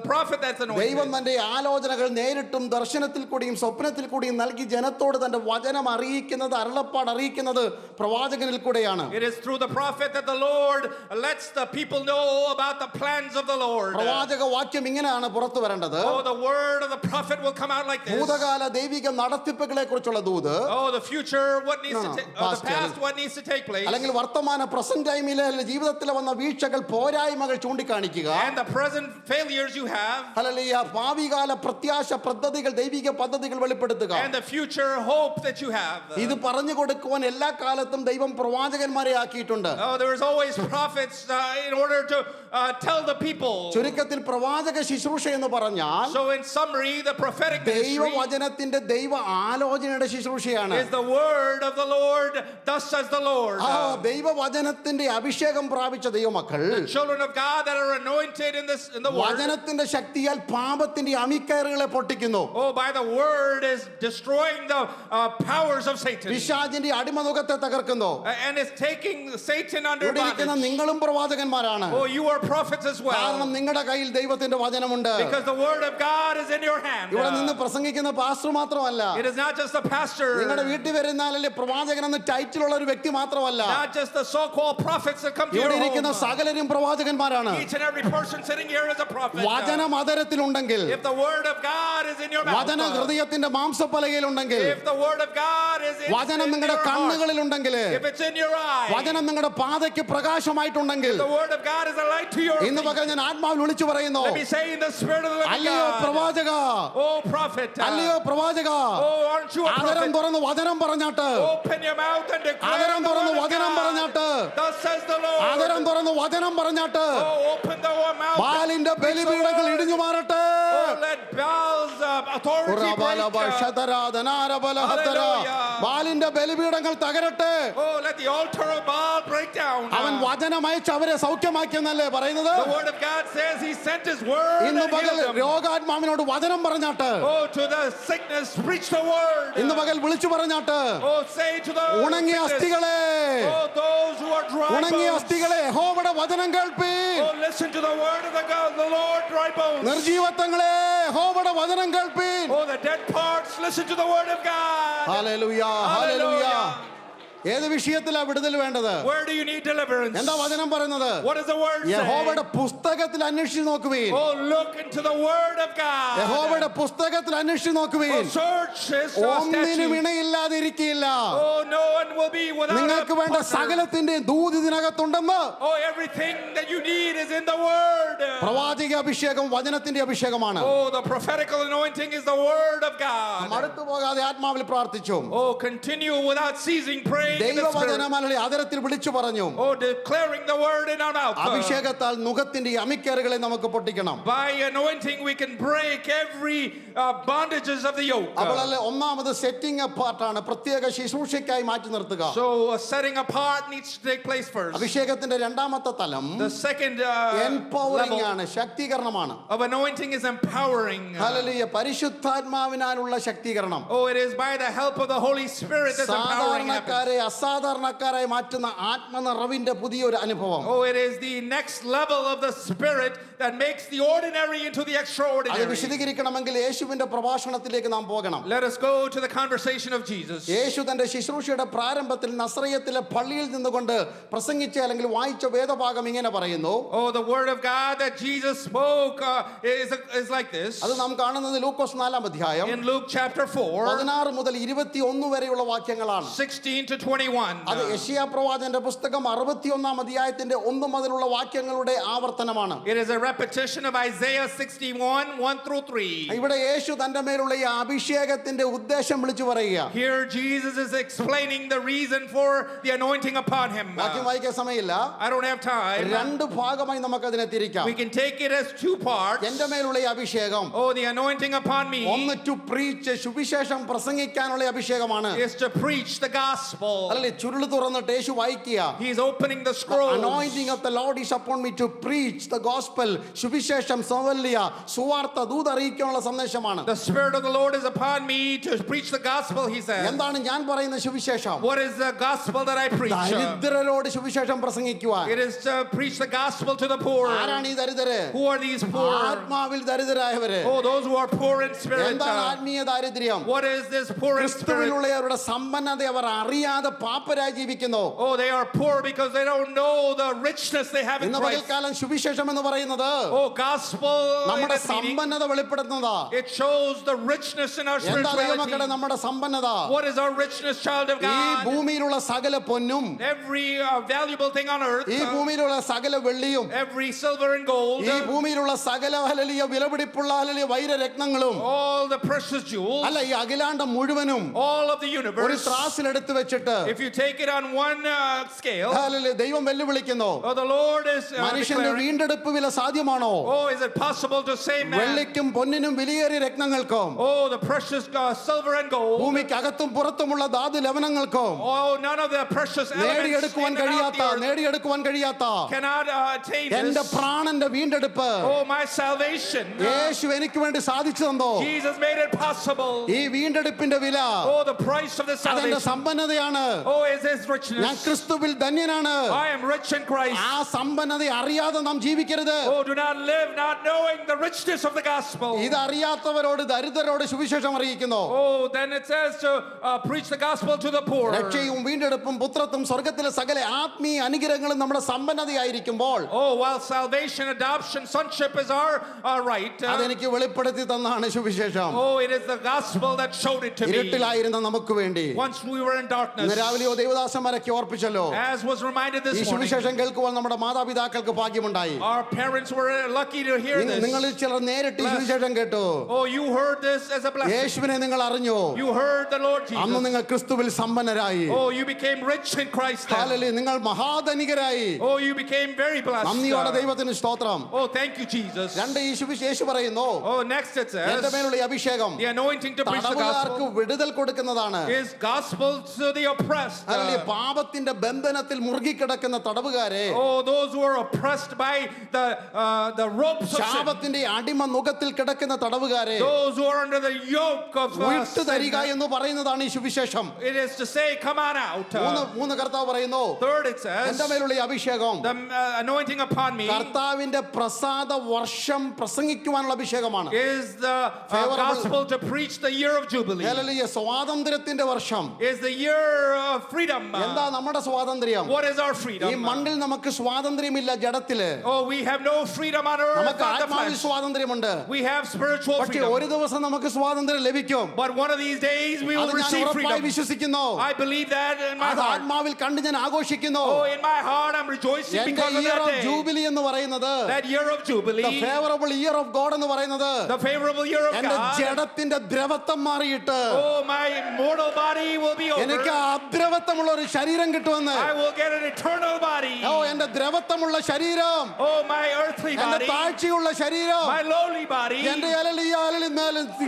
prophet that's ദൈവം anointed. തന്റെ ആലോചനകൾ നേരിട്ടും ദർശനത്തിൽ കൂടിയും സ്വപ്നത്തിൽ കൂടിയും നൽകി ജനത്തോട് തന്റെ വചനം അറിയിക്കുന്നത്, അരുളപ്പാട് അറിയിക്കുന്നത് പ്രവാചകനിൽ കൂടെയാണ്. It is through the prophet that the Lord lets the people know about the plans of the Lord. പ്രവാചക വാക്യം ഇങ്ങനെയാണ് പുറത്തു വരേണ്ടത്. Oh, the word of the prophet will come out like this. ഭൂതകാല ദൈവിക നടത്തിപ്പുകളെ കുറിച്ചുള്ള ദൂത്, Oh, the future, what needs No, to no, take, past, the past, what needs to take place, അല്ലെങ്കിൽ വർത്തമാന പ്രസന്റ് ടൈമിലെ ജീവിതത്തിൽ വന്ന വീഴ്ചകൾ, പോരായ്മകൾ ചൂണ്ടിക്കാണിക്കുക. and the present failures you have, hallelujah. ഭാവികാല പ്രത്യാശ പദ്ധതികൾ, ദൈവിക പദ്ധതികൾ വെളിപ്പെടുത്തുക. and the future hope that you have. ഇത് പറഞ്ഞു കൊടുക്കുവാൻ എല്ലാ കാലത്തും ദൈവം പ്രവാചകന്മാരെ ആക്കിയിട്ടുണ്ട്. Oh, there is always prophets in order to tell the people. ചുരുക്കത്തിൽ പ്രവാചക ശുശ്രൂഷ എന്ന് പറഞ്ഞാൽ So in summary, the prophetic ministry ദൈവവചനത്തിന്റെ ദൈവ ആലോചനയുടെ ശുശ്രൂഷയാണ്. is the word of the Lord, thus says the Lord. ആ ദൈവവചനത്തിന്റെ അഭിഷേകം പ്രാപിച്ച ദൈവമക്കൾ The children of God that are anointed in the word, വചനത്തിന്റെ ശക്തിയാൽ പാപത്തിന്റെ അമിക്കയറുകളെ പൊട്ടിക്കുന്നു. oh, by the word is destroying the powers of Satan, പിശാചിന്റെ അടിമനുഖത്തെ തകർക്കുന്നു. and is taking Satan under ഇവിടെ ഇരിക്കുന്ന bondage. നിങ്ങളും പ്രവാചകന്മാരാണ്. Oh, you are prophets as well. കാരണം നിങ്ങളുടെ കയ്യിൽ ദൈവത്തിന്റെ വചനമുണ്ട്. വചനമുണ്ട്. Because the word of God is in your hand. ഇവിടെ നിന്ന് പ്രസംഗിക്കുന്ന പാസ്റ്റർ മാത്രമല്ല, It is not just the pastor, നിങ്ങളുടെ വീട്ടിൽ വരുന്ന അല്ലെങ്കിൽ പ്രവാചകൻ എന്ന ടൈറ്റിൽ ഉള്ള ഒരു വ്യക്തി മാത്രമല്ല, not just the so-called prophets that come to your ഇവിടെ ഇരിക്കുന്ന home. സകലരും പ്രവാചകന്മാരാണ്. Each and every person sitting here is a prophet. വചനം അതരത്തിലുണ്ടെങ്കിൽ, If the word of God is in your mouth, വചന ഹൃദയത്തിന്റെ മാംസപ്പലകയിലുണ്ടെങ്കിൽ, if the word of God is in വചനം your നിങ്ങളുടെ heart, കണ്ണുകളിലുണ്ടെങ്കിൽ, if it's in your eye, വചനം നിങ്ങളുടെ പാതയ്ക്ക് പ്രകാശമായിട്ടുണ്ടെങ്കിൽ, the word of God is a light to your ഇന്ന് feet. പകൽ ഞാൻ ആത്മാവിൽ വിളിച്ചു പറയുന്നു, Let me say in the spirit of the living അല്ലയോ God, പ്രവാചക, oh prophet, അല്ലയോ പ്രവാചക, oh aren't you a ആദരം prophet? തുറന്ന് വചനം പറഞ്ഞാട്ട്, Open your mouth and declare ആദരം the തുറന്ന് word of വചനം God. പറഞ്ഞാട്ട്, Thus says the Lord. ആദരം തുറന്ന് വചനം പറഞ്ഞാട്ട്, Oh, open the mouth. ബാലിന്റെ ബലിപീഠങ്ങൾ ഇടിഞ്ഞു മാറട്ടെ. Oh, let Baal's authority break. ബാലിന്റെ ബലിപീഠങ്ങൾ തകരട്ടെ. Oh, let the altar of Baal break down. അവൻ വചനം അയച്ച് അവരെ സൗഖ്യമാക്കിയെന്നല്ലേ പറയുന്നത്? The word of God says he sent his word ഇന്ന് and പകൽ healed them. രോഗാത്മാവിനോട് വചനം പറഞ്ഞാട്ട്, Oh, to the sickness preach the word. ഇന്ന് പകൽ വിളിച്ചു പറഞ്ഞാട്ട്, Oh, say to the ഉണങ്ങിയ sickness. അസ്ഥികളെ, Oh, those who are dry ഉണങ്ങിയ bones. അസ്ഥികളെ യഹോവയുടെ വചനം കേൾപ്പീൻ. Oh, listen to the word of the Lord, dry bones. നിർജീവത്വങ്ങളെ യഹോവയുടെ വചനം കേൾപ്പീൻ. Oh, the dead parts, listen to the word of God. Hallelujah, hallelujah. ഏത് വിഷയത്തിലാ വിടുതൽ വേണ്ടത്? Where do you need deliverance? എന്താ വചനം പറയുന്നത്? What does the word say? യഹോവയുടെ പുസ്തകത്തിൽ അന്വേഷിച്ച് നോക്കുവീൻ. Oh, look into the word of God. യഹോവയുടെ പുസ്തകത്തിൽ അന്വേഷിച്ച് നോക്കുവീൻ. Oh, search his ഒന്നിനും statutes. ഇണയില്ലാതിരിക്കില്ല. Oh, no one will be without നിങ്ങൾക്ക് a വേണ്ട partner. സകലത്തിന്റെ Doot ഇതിനകത്തുണ്ടെന്ന്. Oh, everything that you need is in the word. പ്രവാചക അഭിഷേകം വചനത്തിന്റെ അഭിഷേകമാണ്. Oh, the prophetical anointing is the word of God. മടുത്തു പോകാതെ ആത്മാവിൽ പ്രാർത്ഥിച്ചു. Oh, continue without ceasing praying in the spirit. ദൈവവചനം അല്ലെങ്കിൽ അതരത്തിൽ വിളിച്ചു പറഞ്ഞു. Oh, declaring the word in our mouth. അഭിഷേകത്താൽ നുകത്തിന്റെ അമിക്കറുകളെ നമുക്ക് പൊട്ടിക്കണം. By anointing we can break every bondages of the yoke. അപ്പോൾ ഒന്നാമത് സെറ്റിംഗ് അപ്പാർട്ടാണ്, പ്രത്യേക ശുശ്രൂഷയ്ക്കായി മാറ്റി നിർത്തുക. So setting apart needs to take place first. അഭിഷേകത്തിന്റെ രണ്ടാമത്തെ തലം The second എംപവറിംഗ് level ആണ്, ശക്തീകരണമാണ്. of anointing is empowering. Hallelujah. പരിശുദ്ധാത്മാവിനാലുള്ള ശക്തീകരണം. Oh, it is by the help of the Holy Spirit that empowering happens. സാധാരണക്കാരെ അസാധാരണക്കാരായി മാറ്റുന്ന ആത്മനിറവിന്റെ പുതിയൊരു അനുഭവം. Oh, it is the next level of the Spirit that makes the ordinary into the അത് extraordinary. വിശദീകരിക്കണമെങ്കിൽ യേശുവിന്റെ പ്രഭാഷണത്തിലേക്ക് നാം പോകണം. Let us go to the conversation of Jesus. യേശു തന്റെ ശുശ്രൂഷയുടെ പ്രാരംഭത്തിൽ നസ്രയത്തിലെ പള്ളിയിൽ നിന്നുകൊണ്ട് പ്രസംഗിച്ച അല്ലെങ്കിൽ വായിച്ച വേദഭാഗം ഇങ്ങനെ പറയുന്നു. Oh, the word of God that Jesus spoke is like this. അത് നാം കാണുന്നത് ലൂക്കോസ് 4-ാം അധ്യായം In Luke chapter 4, 16 മുതൽ 21 വരെയുള്ള വാക്യങ്ങളാണ്. 16 to 21. അത് യെശയ്യാ പ്രവാചകന്റെ പുസ്തകം 61-ാം അധ്യായത്തിന്റെ 1 മുതലുള്ള വാക്യങ്ങളുടെ ആവർത്തനമാണ്. It is a repetition of Isaiah 61, 1 through 3. ഇവിടെ യേശു തന്റെ മേലുള്ള ഈ അഭിഷേകത്തിന്റെ ഉദ്ദേശം വിളിച്ചു പറയുക. Here Jesus is explaining the reason for the anointing upon him. വാക്യം വായിക്കാൻ സമയമില്ല. I don't have time. രണ്ട് ഭാഗമായി നമുക്കതിനെ തിരിക്കാം. We can take it as two parts. എന്റെ മേലുള്ള ഈ അഭിഷേകം Oh, the anointing upon me ഒന്ന് ടു പ്രീച്ച്, സുവിശേഷം പ്രസംഗിക്കാനുള്ള അഭിഷേകമാണ്. is to preach the gospel. അല്ലേ, ചുരുള് തുറന്നിട്ട് യേശു വായിക്കുക. He's opening the scroll. Anointing of the Lord is upon me to preach the gospel. സുവിശേഷം സവല്യ സുവാർത്ത ദൂത് അറിയിക്കാനുള്ള സന്ദേശമാണ്. The Spirit of the Lord is upon me to preach the gospel, he says. എന്താണ് ഞാൻ പറയുന്ന സുവിശേഷം? What is the gospel that I preach? ദരിദ്രരോട് സുവിശേഷം പ്രസംഗിക്കുവാൻ. It is to preach the gospel to the poor. ആരാണ് ഈ ദരിദ്രര്? Who are these poor? ആത്മാവിൽ ദരിദ്രരായവര്. Oh, those who are poor in spirit. എന്താണ് ആത്മീയ ദാരിദ്ര്യം? What is this poor in spirit? ക്രിസ്തുവിലുള്ളവരുടെ സമ്പന്നത അവർ അറിയാതെ പാപ്പരായി ജീവിക്കുന്നു. Oh, they are poor because they don't know the richness they have in ഇന്ന് Christ. പകൽക്കാലം സുവിശേഷം എന്ന് പറയുന്നത് Oh, gospel in നമ്മുടെ its meaning, സമ്പന്നത വെളിപ്പെടുത്തുന്നതാ. it shows the richness in our എന്താ ദൈവമക്കളെ spirituality. നമ്മുടെ സമ്പന്നത? What is our richness, child of ഈ God? ഭൂമിയിലുള്ള സകല പൊന്നും, Every valuable thing on earth, ഈ ഭൂമിയിലുള്ള സകല വെള്ളിയും, every silver and gold, ഈ ഭൂമിയിലുള്ള സകല ഹല്ലേലൂയ വിലപിടിപ്പുള്ള hallelujah വൈരരത്നങ്ങളും, all the precious jewels, അല്ല ഈ അഖിലാണ്ടം മുഴുവനും all of the ഒരു universe. ത്രാസിൽ എടുത്തു വെച്ചിട്ട് If you take it on one scale, hallelujah ദൈവം വെല്ലുവിളിക്കുന്നു. oh, the Lord is മനുഷ്യന്റെ declaring, വീണ്ടെടുപ്പ് വില സാധ്യമാണോ? oh, is it possible to save man? വെള്ളിക്കും പൊന്നിനും വിലയേറിയ രത്നങ്ങൾക്കും, Oh, the precious silver and gold, ഭൂമിക്കകത്തും പുറത്തുമുള്ള ധാതു ലവണങ്ങൾക്കും oh, none of the precious elements നേടിയെടുക്കുവാൻ in and out the earth നേടിയെടുക്കുവാൻ കഴിയാത്ത cannot attain എന്റെ this. പ്രാണന്റെ വീണ്ടെടുപ്പ് Oh, my salvation. യേശു എനിക്ക് വേണ്ടി സാധിച്ചു തന്നോ. Jesus made it possible. ഈ വീണ്ടെടുപ്പിന്റെ വില Oh, the price of the അതെന്റെ salvation. സമ്പന്നതയാണ്. Oh, is his ഞാൻ richness. ക്രിസ്തുവിൽ ധന്യനാണ്. I am rich in Christ. ആ സമ്പന്നത അറിയാതെ നാം ജീവിക്കരുത്. Oh, do not live not knowing the richness of the gospel. ഇതറിയാത്തവരോട് ദരിദ്രരോട് സുവിശേഷം അറിയിക്കുന്നു. Oh, then it says to preach the gospel to the poor. രക്ഷയും വീണ്ടെടുപ്പും പുത്രത്വം സ്വർഗത്തിലെ സകല ആത്മീയ അനുഗ്രഹങ്ങളും നമ്മുടെ സമ്പന്നതയായിരിക്കുമ്പോൾ Oh, while salvation, adoption, sonship is our right. അതെനിക്ക് വെളിപ്പെടുത്തി തന്നാണ് സുവിശേഷം. Oh, it is the gospel that showed it to me. ഇരുട്ടിലായിരുന്ന നമുക്ക് വേണ്ടി Once we were in darkness. ഇന്ന് രാവിലെയോ ദൈവദാസന്മാരൊക്കെ ഓർപ്പിച്ചല്ലോ, As was reminded ഈ this morning, സുവിശേഷം കേൾക്കുവാൻ നമ്മുടെ മാതാപിതാക്കൾക്ക് ഭാഗ്യമുണ്ടായി. our parents were lucky to hear this. നിങ്ങളിൽ ചിലർ നേരിട്ട് ഈ സുവിശേഷം കേട്ടു. Oh, you heard this as a blessing. യേശുവിനെ നിങ്ങൾ അറിഞ്ഞു. You heard the Lord അന്ന് Jesus. നിങ്ങൾ ക്രിസ്തുവിൽ സമ്പന്നരായി. Oh, you became rich in Christ. then. Hallelujah, നിങ്ങൾ മഹാധനികരായി. Oh, you became very blessed. നന്ദിയോടെ ദൈവത്തിന് സ്തോത്രം. Oh, thank you, Jesus. രണ്ട് ഈ യേശു പറയുന്നു, Oh, next it എന്റെ says, മേലുള്ള ഈ അഭിഷേകം the anointing to preach the തടവുകാർക്ക് gospel വിടുതൽ കൊടുക്കുന്നതാണ്. is gospel to the oppressed. Hallelujah, പാപത്തിന്റെ ബന്ധനത്തിൽ മുറുകിക്കിടക്കുന്ന തടവുകാരെ, Oh, those who are oppressed by the ropes of sin. ശാപത്തിന്റെ അടിമ നുഖത്തിൽ കിടക്കുന്ന തടവുകാരെ Those who are under the yoke of വിട്ടു തരിക sin. എന്ന് പറയുന്നതാണ് ഈ സുവിശേഷം. It is to say, come on out. മൂന്ന് കർത്താവ് പറയുന്നു, Third, it says, എന്റെ മേലുള്ള ഈ അഭിഷേകം the anointing upon me കർത്താവിന്റെ പ്രസാദ വർഷം പ്രസംഗിക്കുവാനുള്ള അഭിഷേകമാണ്. is the gospel to preach the year of Jubilee. Hallelujah, സ്വാതന്ത്ര്യത്തിന്റെ വർഷം. Is the year of freedom. എന്താ നമ്മുടെ സ്വാതന്ത്ര്യം? What is our ഈ freedom? മണ്ണിൽ നമുക്ക് സ്വാതന്ത്ര്യമില്ല ജഡത്തില്. Oh, we have no freedom on earth നമുക്ക് on the ആത്മാവിൽ flesh. സ്വാതന്ത്ര്യമുണ്ട്. We have spiritual പക്ഷേ freedom. ഒരു ദിവസം നമുക്ക് സ്വാതന്ത്ര്യം ലഭിക്കും. But one of these days we will അത് ഞാൻ receive ഉറപ്പായി freedom. വിശ്വസിക്കുന്നു. I believe that in my അത് heart. ആത്മാവിൽ കണ്ട് ഞാൻ ആഘോഷിക്കുന്നു. Oh, in my heart I'm rejoicing എന്റെ because of year that of day. Jubilee എന്ന് പറയുന്നത്, That year of Jubilee. the favorable year of God എന്ന് പറയുന്നത്, The favorable year of എന്റെ God. ജഡത്തിന്റെ ദ്രവത്വം മാറിയിട്ട് Oh, my mortal body will be എനിക്ക് over. അദ്രവത്വമുള്ള ഒരു ശരീരം കിട്ടുമെന്ന്. I will get an eternal body. ഓ, എന്റെ ദ്രവത്വമുള്ള ശരീരം, Oh, my earthly എന്റെ body. താഴ്ചയുള്ള ശരീരം, My lowly body. എന്റെ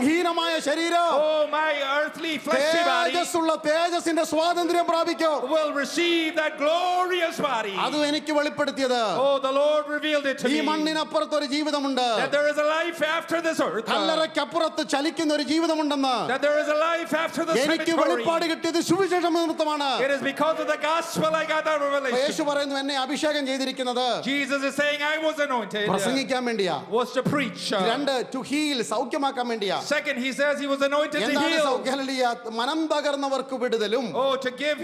ഹീനമായ ശരീരം Oh, my earthly fleshy body തേജസ്സുള്ള തേജസ്സിന്റെ സ്വാതന്ത്ര്യം പ്രാപിക്കും. will receive that glorious body. അതും എനിക്ക് വെളിപ്പെടുത്തിയത്. Oh, the Lord revealed it to ഈ me. മണ്ണിനപ്പുറത്ത് ഒരു ജീവിതമുണ്ട്. That there is a life after this earth. കല്ലറയ്ക്കപ്പുറത്ത് ചലിക്കുന്ന ഒരു ജീവിതമുണ്ടെന്ന് That there is a life after the എനിക്ക് cemetery. വെളിപ്പാട് കിട്ടിയത് സുവിശേഷ നിമിത്തമാണ്. It is because of the gospel I got that revelation. യേശു പറയുന്നു, എന്നെ അഭിഷേകം ചെയ്തിരിക്കുന്നത് Jesus is saying I was anointed. പ്രസംഗിക്കാൻ വേണ്ടിയാ. Was to preach. രണ്ട്, ടു ഹീൽ, സൗഖ്യമാക്കാൻ വേണ്ടിയാ. Second, he says he was anointed to എന്താണ് heal. സൗഖ്യം? ഹല്ലേലൂയ, മനം തകർന്നവർക്ക് വിടുതലും Oh, to give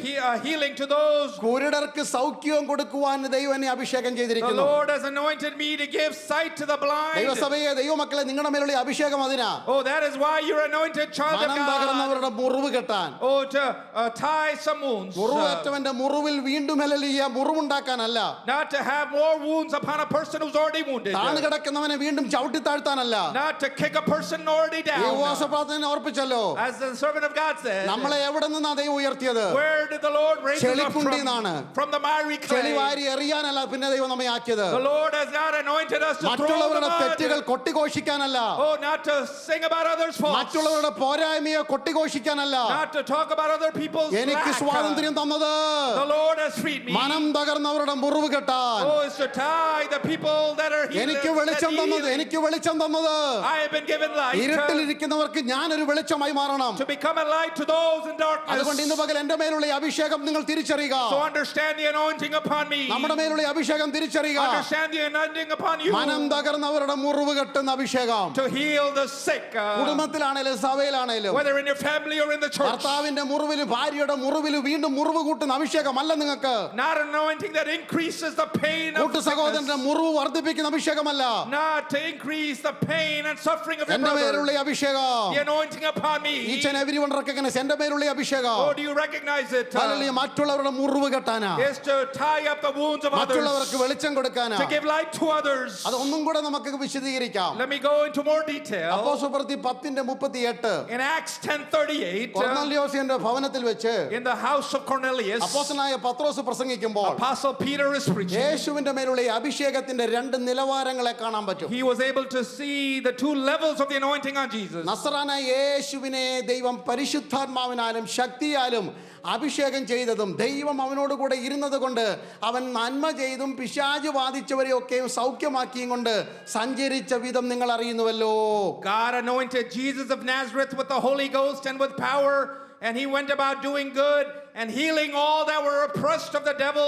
healing to those. കുരുടർക്ക് സൗഖ്യവും കൊടുക്കുവാൻ ദൈവം എന്നെ അഭിഷേകം The ചെയ്തിരിക്കുന്നു. Lord has anointed me to give sight to the blind. ദൈവസഭയെ, ദൈവമക്കളെ, നിങ്ങളുടെ മേലുള്ള ഈ അഭിഷേകം അതിനാ. Oh, that is why you're anointed, child of മനം God. തകർന്നവരുടെ മുറിവ് കെട്ടാൻ. Oh, to tie some wounds. മുറിവേറ്റവന്റെ മുറിവിൽ വീണ്ടും hallelujah മുറിവുണ്ടാക്കാനല്ല. Not to have more wounds upon a person who's already wounded. താണു കിടക്കുന്നവനെ വീണ്ടും ചവിട്ടി താഴ്ത്താനല്ല. Not to kick a person already ഈ down. ഉപവാസ പ്രാർത്ഥന ഓർപ്പിച്ചല്ലോ. As the servant of God said, നമ്മളെ എവിടെ നിന്നാ ദൈവം ഉയർത്തിയത്? where did the Lord raise us up ചെളിക്കുണ്ടിന്നാണ്. from the miry ചെളി clay? വാരി എറിയാനല്ല പിന്നെ ദൈവം നമ്മെ ആക്കിയത്. The Lord has not anointed us to throw the മറ്റുള്ളവരുടെ തെറ്റുകൾ mud. കൊട്ടിഘോഷിക്കാനല്ല. Oh, not to sing about others' faults. മറ്റുള്ളവരുടെ പോരായ്മയെ കൊട്ടിഘോഷിക്കാനല്ല. Not to talk about other people's എനിക്ക് lack. സ്വാതന്ത്ര്യം തന്നത് The Lord has freed me. മനം തകർന്നവരുടെ മുറിവ് കെട്ടാൻ. Oh, is to tie the people that are healed. എനിക്ക് വെളിച്ചം തന്നത്, എനിക്ക് വെളിച്ചം തന്നത്, I have been given light ഇരുട്ടിലിരിക്കുന്നവർക്ക് ഞാനൊരു വെളിച്ചമായി മാറണം. to become a light to those in അതുകൊണ്ട് ഇന്ന് darkness. പകൽ എന്റെ മേലുള്ള ഈ അഭിഷേകം നിങ്ങൾ തിരിച്ചറിയുക. So understand the anointing upon me. നമ്മുടെ മേലുള്ള ഈ അഭിഷേകം തിരിച്ചറിയുക. Understand the anointing upon you. മനം തകർന്നവരുടെ മുറിവ് കെട്ടുന്ന അഭിഷേകം. To heal the sick. കുടുംബത്തിലാണേലും സഭയിലാണേലും Whether in your family or in the church. ഭർത്താവിന്റെ മുറിവിലും ഭാര്യയുടെ മുറിവിലും വീണ്ടും മുറിവ് കൂട്ടുന്ന അഭിഷേകമല്ല നിങ്ങൾക്ക്. Not anointing that increases the pain of കൂട്ടു സഹോദരന്റെ sickness. മുറിവ് വർദ്ധിപ്പിക്കുന്ന അഭിഷേകമല്ല. Not to increase the pain and suffering of your എന്റെ മേലുള്ള brother. ഈ അഭിഷേകം, The anointing upon me. Each and everyone recognize, എന്റെ മേലുള്ള ഈ അഭിഷേകം Oh, do you recognize it? Hallelujah, മറ്റുള്ളവരുടെ മുറിവ് കെട്ടാനാ, Is to tie up the wounds of others. മറ്റുള്ളവർക്ക് വെളിച്ചം കൊടുക്കാനാ. To give light to others. അത് ഒന്നും കൂടെ നമുക്ക് വിശദീകരിക്കാം. Let me go into more detail. അപ്പോസ്തലപ്രവൃത്തി 10:38 In Acts 10:38, കൊർന്നേലിയോസിന്റെ ഭവനത്തിൽ വെച്ച് in the house of Cornelius, അപ്പോസ്തലനായ പത്രോസ് പ്രസംഗിക്കുമ്പോൾ Apostle Peter is preaching. യേശുവിന്റെ മേലുള്ള ഈ അഭിഷേകത്തിന്റെ രണ്ട് നിലവാരങ്ങളെ കാണാൻ പറ്റും. He was able to see the two levels of the anointing on Jesus. നസറാനായ യേശുവിനെ ദൈവം പരിശുദ്ധാത്മാവിനാലും ശക്തിയാലും അഭിഷേകം ചെയ്തതും ദൈവം അവനോട് കൂടെ ഇരുന്നത് കൊണ്ട് അവൻ നന്മ ചെയ്തും പിശാച് ബാധിച്ചവരെയൊക്കെയും സൗഖ്യമാക്കിയും കൊണ്ട് സഞ്ചരിച്ച വിധം നിങ്ങൾ അറിയുന്നുവല്ലോ. God anointed Jesus of Nazareth with the Holy Ghost and with power, and he went about doing good and healing all that were oppressed of the devil,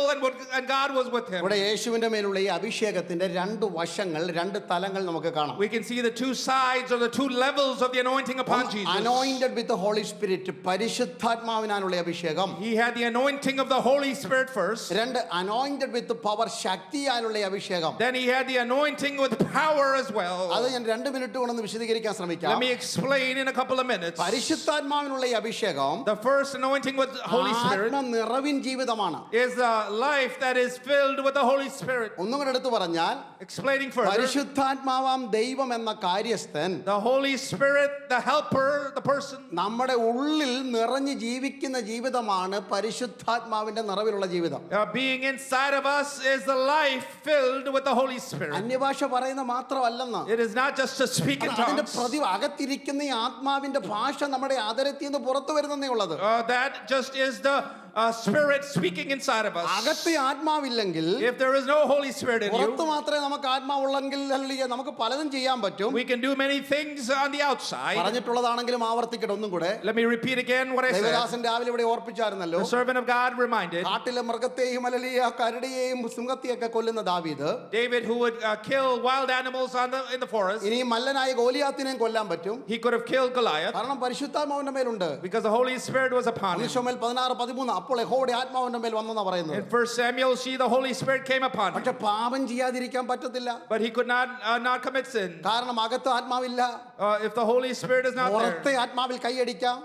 and God was with him. ഇവിടെ യേശുവിന്റെ മേലുള്ള ഈ അഭിഷേകത്തിന്റെ രണ്ട് വശങ്ങൾ, രണ്ട് തലങ്ങൾ നമുക്ക് കാണാം. We can see the two sides or the two levels of the anointing upon Jesus. Anointed with the Holy Spirit, പരിശുദ്ധാത്മാവിനാലുള്ള അഭിഷേകം. He had the anointing of the Holy Spirit first. രണ്ട് anointed with the power, ശക്തിയാലുള്ള അഭിഷേകം. Then he had the anointing with power as well. അത് ഞാൻ 2 മിനിറ്റ് കൊണ്ടൊന്ന് വിശദീകരിക്കാൻ ശ്രമിക്കാം. Let me explain in a couple of minutes. പരിശുദ്ധാത്മാവിനുള്ള അഭിഷേകം The first anointing with the Holy Spirit ആത്മനിറവിൻ ജീവിതമാണ്. is a life that is filled with the Holy Spirit. ഒന്നും കൂടെ എടുത്തു പറഞ്ഞാൽ, Explaining further, പരിശുദ്ധാത്മാവാം ദൈവം എന്ന കാര്യസ്ഥൻ, the Holy Spirit, the helper, the person, നമ്മുടെ ഉള്ളിൽ നിറഞ്ഞു ജീവിക്കുന്ന ജീവിതമാണ് പരിശുദ്ധാത്മാവിന്റെ നിറവിലുള്ള ജീവിതം. being inside of us is the life filled with the Holy Spirit. അന്യഭാഷ പറയുന്ന മാത്രമല്ലെന്ന്, It is not just to speak in അതിന്റെ tongues. അകത്തിരിക്കുന്ന ഈ ആത്മാവിന്റെ ഭാഷ നമ്മുടെ ആദരത്തിൽ നിന്ന് പുറത്തു വരുന്നേ ഉള്ളത്. That just is the Spirit speaking inside of us. അകത്ത് ആത്മാവില്ലെങ്കിൽ, If there is no Holy Spirit in പുറത്ത് you, മാത്രമേ നമുക്ക് ആത്മാവുള്ളെങ്കിൽ നമുക്ക് പലതും ചെയ്യാൻ പറ്റും. we can do many things on the outside. പറഞ്ഞിട്ടുള്ളതാണെങ്കിലും ആവർത്തിക്കട്ടെ ഒന്നും കൂടെ. Let me repeat again what I said. Devadasan രാവിലെ ഇവിടെ ഓർപ്പിച്ചായിരുന്നല്ലോ, The servant of God reminded കാട്ടിലെ മൃഗത്തെയും കരടിയെയും സിംഹത്തെയൊക്കെ കൊല്ലുന്ന ദാവീദ്, David, who would kill wild animals in the forest. ഇനി മല്ലനായ ഗോലിയാത്തിനെയും കൊല്ലാൻ പറ്റും. He could have killed Goliath കാരണം പരിശുദ്ധാത്മാവിന്റെ മേലുണ്ട്. because the Holy Spirit was upon him. ശമൂവേൽ 16:13 അപ്പോൾ യഹോവയുടെ ആത്മാവിന്റെ മേൽ വന്നെന്നാ പറയുന്നത്. In 1 Samuel, see, the Holy Spirit came upon him, പക്ഷെ പാപം ചെയ്യാതിരിക്കാൻ പറ്റത്തില്ല. but he could not commit sin. കാരണം അകത്ത് ആത്മാവില്ല. If the Holy Spirit is not പുറത്തെ there, ആത്മാവിൽ കൈയടിക്കാം.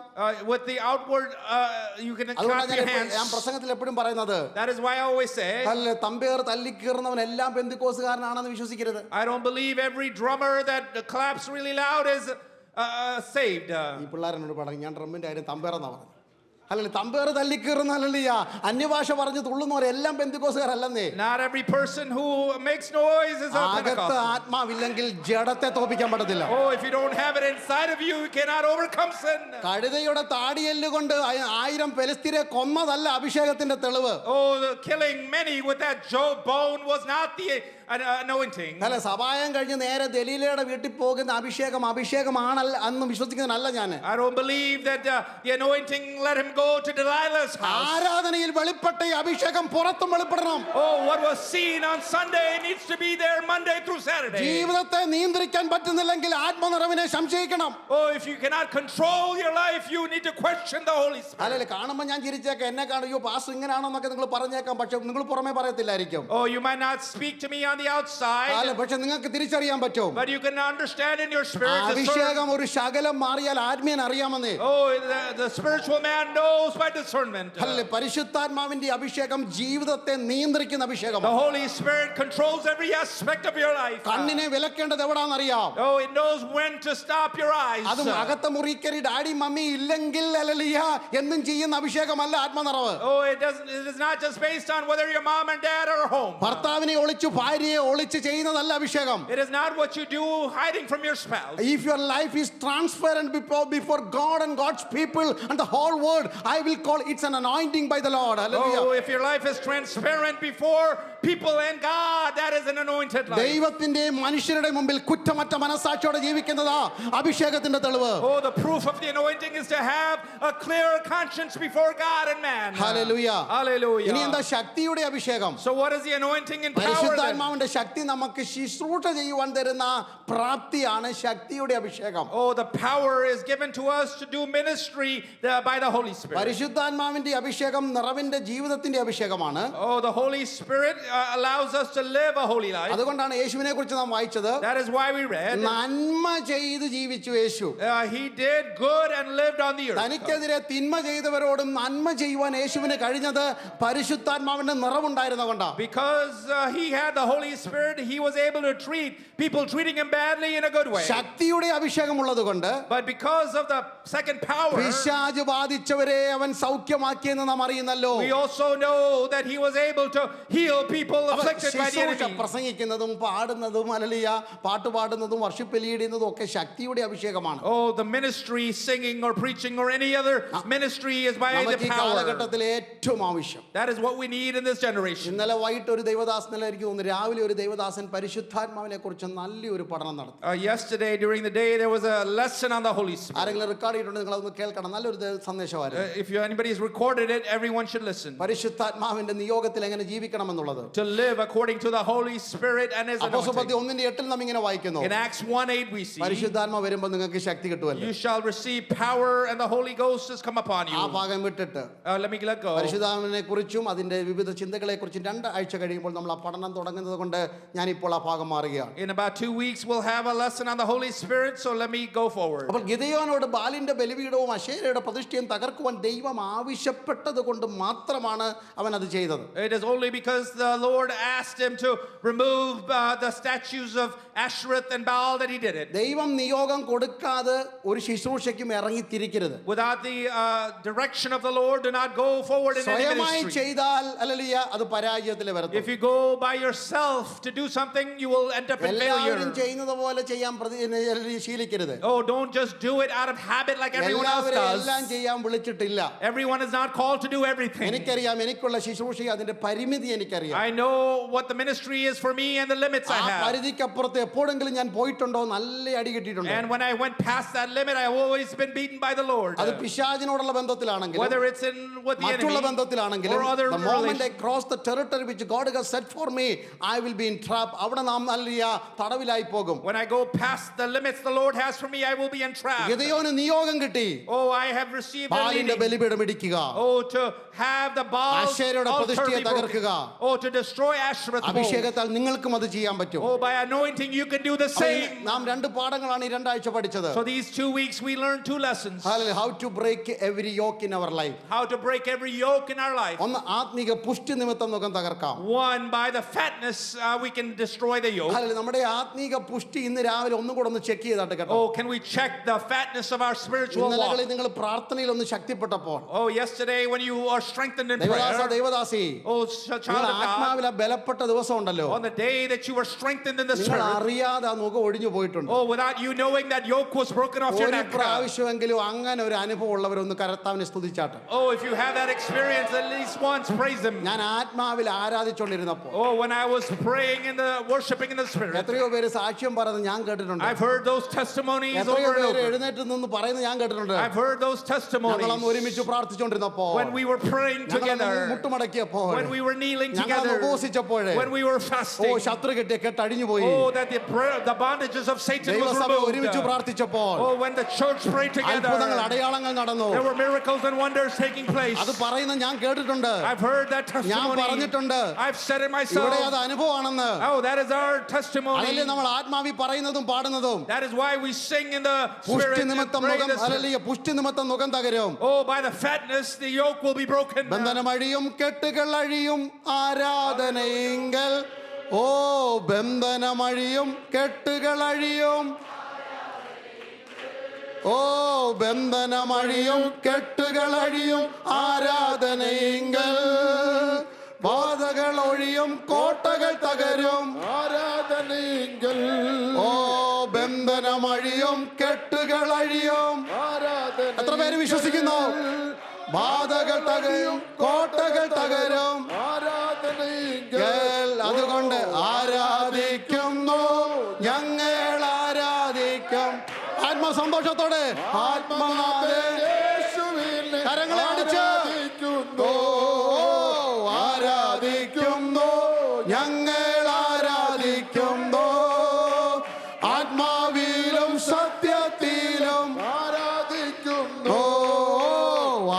with the outward, you can അതുകൊണ്ടാണ് clap your ഞാൻ hands. പ്രസംഗത്തിൽ എപ്പോഴും പറയുന്നത്, That is why I always say, അല്ല തമ്പേർ തല്ലിക്കീറുന്നവൻ എല്ലാം പെന്തിക്കോസുകാരനാണെന്ന് വിശ്വസിക്കരുത്. I don't believe every drummer that claps really loud is saved. ഈ പിള്ളേരോട് പറഞ്ഞു, ഞാൻ ഡ്രമ്മിന്റെ കാര്യം തമ്പേറെന്നാ പറഞ്ഞു. അല്ലല്ലേ തമ്പേർ തല്ലിക്കീറുന്നല്ല, അന്യഭാഷ പറഞ്ഞ് തുള്ളുന്നവരെല്ലാം പെന്തിക്കോസുകാരല്ലെന്നേ. Not every person who makes noise is a അകത്ത് Pentecostal. ആത്മാവില്ലെങ്കിൽ ജഡത്തെ തോപ്പിക്കാൻ പറ്റത്തില്ല. Oh, if you don't have it inside of you, you cannot overcome sin. കഴുതയുടെ താടിയെല്ല് കൊണ്ട് 1000 ഫെലിസ്തീനെ കൊന്നതല്ല അഭിഷേകത്തിന്റെ തെളിവ്. Oh, the killing many with that jawbone was not the anointing. അല്ല സഭായം കഴിഞ്ഞ് നേരെ ദലീലയുടെ വീട്ടിൽ പോകുന്ന അഭിഷേകമാണല്ല അന്ന് വിശ്വസിക്കുന്നതല്ല ഞാൻ. I don't believe that the anointing let him go to Delilah's house. ആരാധനയിൽ വെളിപ്പെട്ട ഈ അഭിഷേകം പുറത്തും വെളിപ്പെടണം. Oh, what was seen on Sunday needs to be there Monday through Saturday. ജീവിതത്തെ നിയന്ത്രിക്കാൻ പറ്റുന്നില്ലെങ്കിൽ ആത്മനിറവിനെ സംശയിക്കണം. Oh, if you cannot control your life, you need to question the Holy Spirit. അല്ലല്ലേ കാണുമ്പോൾ ഞാൻ ചിരിച്ചേക്കാം, എന്നെ കാണും, അയ്യോ പാസ്റ്റർ ഇങ്ങനെയാണെന്നൊക്കെ നിങ്ങൾ പറഞ്ഞേക്കാം, പക്ഷെ നിങ്ങൾ പുറമേ പറയത്തില്ലായിരിക്കും. Oh, you might not speak to me on the outside, അല്ല പക്ഷെ നിങ്ങൾക്ക് തിരിച്ചറിയാൻ പറ്റും. but you can understand in your spirit. അഭിഷേകം ഒരു ശകലം മാറിയാൽ ആത്മീയൻ അറിയാമെന്നേ. Oh, the spiritual man knows by discernment. അല്ലേ പരിശുദ്ധാത്മാവിന്റെ അഭിഷേകം ജീവിതത്തെ നിയന്ത്രിക്കുന്ന അഭിഷേകം. The Holy Spirit controls every aspect of your life. കണ്ണിനെ വിലക്കേണ്ടത് എവിടാന്നറിയാം. Oh, it knows when to stop your eyes. അതും അകത്ത മുറിക്കരി ഡാഡി മമ്മി ഇല്ലെങ്കിൽ അല്ലലിയ എന്നും ചെയ്യുന്ന അഭിഷേകമല്ല ആത്മനിറവ്. Oh, it is not just based on whether your mom and dad are home. ഭർത്താവിനെ ഒളിച്ചു ഭാര്യയെ ഒളിച്ച് ചെയ്യുന്നതല്ല അഭിഷേകം. It is not what you do hiding from your spouse. If your life is transparent before God and God's people and the whole world, I will call it's an anointing by the Lord. Hallelujah. Oh, if your life is transparent before people and God, that is an anointed life. ദൈവത്തിന്റെയും മനുഷ്യരുടെ മുമ്പിൽ കുറ്റമറ്റ മനസാക്ഷിയോടെ ജീവിക്കുന്നതാ അഭിഷേകത്തിന്റെ തെളിവ്. Oh, the proof of the anointing is to have a clear conscience before God and man. Hallelujah. Hallelujah. ഇനി എന്താ ശക്തിയുടെ അഭിഷേകം? So what is the anointing and power then? പരിശുദ്ധാത്മാവിന്റെ ശക്തി നമുക്ക് ശുശ്രൂഷ ചെയ്യുവാൻ തരുന്ന പ്രാപ്തിയാണ് ശക്തിയുടെ അഭിഷേകം. Oh, the power is given to us to do ministry by the Holy Spirit. പരിശുദ്ധാത്മാവിന്റെ അഭിഷേകം നിറവിന്റെ ജീവിതത്തിന്റെ അഭിഷേകമാണ്. Oh, the Holy Spirit allows us to live a holy life. അതുകൊണ്ടാണ് യേശുവിനെ കുറിച്ച് നാം വായിച്ചത്. That is why we read, നന്മ ചെയ്ത് ജീവിച്ചു യേശു. he did good and lived on the earth. തനിക്കെതിരെ തിന്മ ചെയ്തവരോടും നന്മ ചെയ്യുവാൻ യേശുവിന് കഴിഞ്ഞത് പരിശുദ്ധാത്മാവിന്റെ നിറവുണ്ടായിരുന്നതുകൊണ്ടാണ്. Because he had the Holy Spirit, he was able to treat people treating him badly in a good way. ശക്തിയുടെ അഭിഷേകം ഉള്ളതുകൊണ്ട് But because of the second power, പിശാച് ബാധിച്ചവരെ അവൻ സൗഖ്യമാക്കിയെന്ന് നാം അറിയുന്നല്ലോ. we also know that he was able to heal people people afflicted by the ശുശ്രൂഷ enemy. പ്രസംഗിക്കുന്നതും പാടുന്നതും ഹല്ലേലൂയ പാട്ട് പാടുന്നതും വർഷിപ്പ് ലീഡ് ചെയ്യുന്നതും ഒക്കെ ശക്തിയുടെ അഭിഷേകമാണ്. Oh, the ministry, singing or preaching or any other ministry is by the നമുക്ക് ഈ power. കാലഘട്ടത്തിൽ ഏറ്റവും ആവശ്യം. That is what we need in this generation. ഇന്നലെ വൈകിട്ട് ഒരു ദൈവദാസനല്ല എനിക്ക് തോന്നുന്നു രാവിലെ ഒരു ദൈവദാസൻ പരിശുദ്ധാത്മാവിനെ കുറിച്ച് നല്ലൊരു പഠനം നടത്തി. Yesterday during the day there was a lesson on the Holy Spirit. ആരെങ്കിലും റെക്കോർഡ് ചെയ്തിട്ടുണ്ടെങ്കിൽ നിങ്ങൾ അതൊന്ന് കേൾക്കണം. നല്ലൊരു സന്ദേശമായിരുന്നു. If anybody has recorded it, everyone should listen. പരിശുദ്ധാത്മാവിന്റെ നിയോഗത്തിൽ എങ്ങനെ ജീവിക്കണം എന്നുള്ളത്. To live according to the Holy Spirit and His anointing. അപ്പോസ്തലപ്രവൃത്തി 1:8 നാം ഇങ്ങനെ വായിക്കുന്നു. In Acts 1:8 we see. പരിശുദ്ധാത്മാവ് വരുമ്പോൾ നിങ്ങൾക്ക് ശക്തി കിട്ടുമല്ലോ. You shall receive power and the Holy Ghost has come upon you. ആ ഭാഗം വിട്ടിട്ട് Let me let go. പരിശുദ്ധാത്മാവിനെ കുറിച്ചും അതിന്റെ വിവിധ ചിന്തകളെ കുറിച്ചും 2 ആഴ്ച കഴിയുമ്പോൾ നമ്മൾ ആ പഠനം തുടങ്ങുന്നത് കൊണ്ട് ഞാൻ ഇപ്പോൾ ആ ഭാഗം മാറുകയാണ്. In about 2 weeks we'll have a lesson on the Holy Spirit, so let me go forward. അപ്പോൾ ഗിദെയോനോട് ബാലിന്റെ ബലിപീഠവും അശേരയുടെ പ്രതിഷ്ഠയും തകർക്കുവാൻ ദൈവം ആവശ്യപ്പെട്ടത് കൊണ്ട് മാത്രമാണ് അവൻ അത് ചെയ്തത്. It is only because the Lord asked him to remove the statues of Ashereth and Baal that he did it. ദൈവം നിയോഗം കൊടുക്കാതെ ഒരു ശുശ്രൂഷയ്ക്കും ഇറങ്ങി തിരിക്കരുത്. Without the direction of the Lord, do not go forward in any സ്വയമായി ministry. ചെയ്താൽ ഹല്ലേലൂയ അത് പരാജയത്തിൽ വരും. If you go by yourself to do something, you will end up in എല്ലാവരും failure. ചെയ്യുന്നത് പോലെ ചെയ്യാൻ ശീലിക്കരുത്. Oh, don't just do it out of habit like everyone else എല്ലാവരും does. എല്ലാം ചെയ്യാൻ വിളിച്ചിട്ടില്ല. Everyone is not called to do everything. എനിക്കറിയാം എനിക്കുള്ള ശുശ്രൂഷ അതിന്റെ പരിമിതി എനിക്കറിയാം. I know what the ministry is for me and the limits I ആ have. പരിധിക്കപ്പുറത്ത് എപ്പോഴെങ്കിലും ഞാൻ പോയിട്ടുണ്ടോ നല്ല അടി കിട്ടിയിട്ടുണ്ടോ. And when I went past that limit, I have always been beaten by the Lord. അത് പിശാചിനോടുള്ള ബന്ധത്തിലാണെങ്കിലും Whether it's in with the മറ്റുള്ള enemy ബന്ധത്തിലാണെങ്കിലും or other the moment I relations. cross the territory which God has set for me I will be in trap. അവിടെ നാം നല്ല തടവിലായി പോകും. When I go past the limits the Lord has for me, I will be entrapped. ഗിദെയോന് നിയോഗം കിട്ടി. Oh, I have received a ബാലിന്റെ leading. ബലിപീഠം ഇടിക്കുക. Oh, to have the Baal's അശേരയുടെ altar പ്രതിഷ്ഠയെ be broken. തകർക്കുക. Oh, to destroy Ashereth's pole. അഭിഷേകത്താൽ നിങ്ങൾക്കും അത് ചെയ്യാൻ പറ്റും. Oh, by anointing you can do the same. നാം 2 പാഠങ്ങളാണ് ഈ 2 ആഴ്ച പഠിച്ചത്. So these 2 weeks we learned 2 lessons. How to break every yoke in our life. How to break every yoke in our life. ഒന്ന് ആത്മീക പുഷ്ടി നിമിത്തം നമുക്ക് തകർക്കാം. One, by the fatness we can destroy the yoke. നമ്മുടെ ആത്മീക പുഷ്ടി ഇന്ന് രാവിലെ ഒന്നും കൂടെ ഒന്ന് ചെക്ക് ചെയ്താട്ട് കേട്ടോ. Oh, can we check the fatness of our spiritual walk? ഇന്നലെ നിങ്ങൾ പ്രാർത്ഥനയിൽ ഒന്ന് ശക്തിപ്പെട്ടപ്പോൾ Oh, yesterday when you are strengthened in ദൈവദാസ prayer. ദൈവദാസി Oh, child of God. ആത്മാവിലെ ബലപ്പെട്ട ദിവസം ഉണ്ടല്ലോ. On the day that you were strengthened in the നിങ്ങൾ spirit. അറിയാതെ ആ മുഖം ഒഴിഞ്ഞു പോയിട്ടുണ്ട്. Oh, without you knowing that yoke was broken off your ഒരു neck. പ്രാവശ്യമെങ്കിലും അങ്ങനെ ഒരു അനുഭവം ഉള്ളവരൊന്ന് കർത്താവിനെ സ്തുതിച്ചാട്ടെ. Oh, if you have that experience, at least once praise Him. ഞാൻ ആത്മാവിൽ ആരാധിച്ചുകൊണ്ടിരുന്നപ്പോൾ Oh, when I was praying in the worshiping in the spirit. എത്രയോ പേര് സാക്ഷ്യം പറയുന്നത് ഞാൻ കേട്ടിട്ടുണ്ട്. I've heard those testimonies എത്രയോ over and പേര് over. എഴുന്നേറ്റ് നിന്ന് പറയുന്നത് ഞാൻ കേട്ടിട്ടുണ്ട്. I've heard those testimonies. ഞങ്ങളന്ന് ഒരുമിച്ച് പ്രാർത്ഥിച്ചുകൊണ്ടിരുന്നപ്പോൾ When we were praying together. മുട്ടുമടക്കിയപ്പോൾ When we were kneeling ഞങ്ങളന്ന് together. ഉപവസിച്ചപ്പോൾ When we were fasting. ശത്രു കെട്ടിയ കെട്ടഴിഞ്ഞു പോയി. Oh, that the bondages of Satan was ദൈവസഭ ഒരുമിച്ച് removed. പ്രാർത്ഥിച്ചപ്പോൾ Oh, when the church prayed അത്ഭുതങ്ങൾ together. അടയാളങ്ങൾ നടന്നു. There were miracles and wonders taking place. അത് പറയുന്നത് ഞാൻ കേട്ടിട്ടുണ്ട്. I've heard that ഞാൻ testimony. പറഞ്ഞിട്ടുണ്ട്. I've said it ഇവിടെ myself. അത് അനുഭവമാണെന്ന്. Oh, that is our testimony. അതല്ലേ നമ്മൾ ആത്മാവി പറയുന്നതും പാടുന്നതും. That is why we sing in the പുഷ്ടി spirit. and നിമിത്തം pray in മുഖം the spirit. ഹല്ലേലൂയ പുഷ്ടി നിമിത്തം മുഖം തകരും. Oh, by the fatness, the yoke will be broken. ബന്ധനമഴിയും കെട്ടുകൾ അഴിയും ആരാധനയെങ്കിൽ ഓ ബന്ധനമഴിയും കെട്ടുകൾ അഴിയും ഓ ബന്ധനമഴിയും കെട്ടുകൾ അഴിയും ആരാധനയെങ്കിൽ ബാധകൾ ഒഴിയും കോട്ടകൾ തകരും ആരാധനയെങ്കിൽ ഓ ബന്ധനമഴിയും കെട്ടുകൾ അഴിയും ആരാധന. എത്ര പേര് വിശ്വസിക്കുന്നു? ബാധകൾ തകരും കോട്ടകൾ തകരും ആരാധനയെങ്കിൽ. അതുകൊണ്ട് ആരാധിക്കുന്നു ഞങ്ങൾ ആരാധിക്കും ആത്മസന്തോഷത്തോടെ ആത്മാവേ കരങ്ങളെ അടിച്ച് ആരാധിക്കുന്നു ഞങ്ങൾ ആരാധിക്കുന്നു ആത്മാവിലും സത്യത്തിലും ആരാധിക്കുന്നു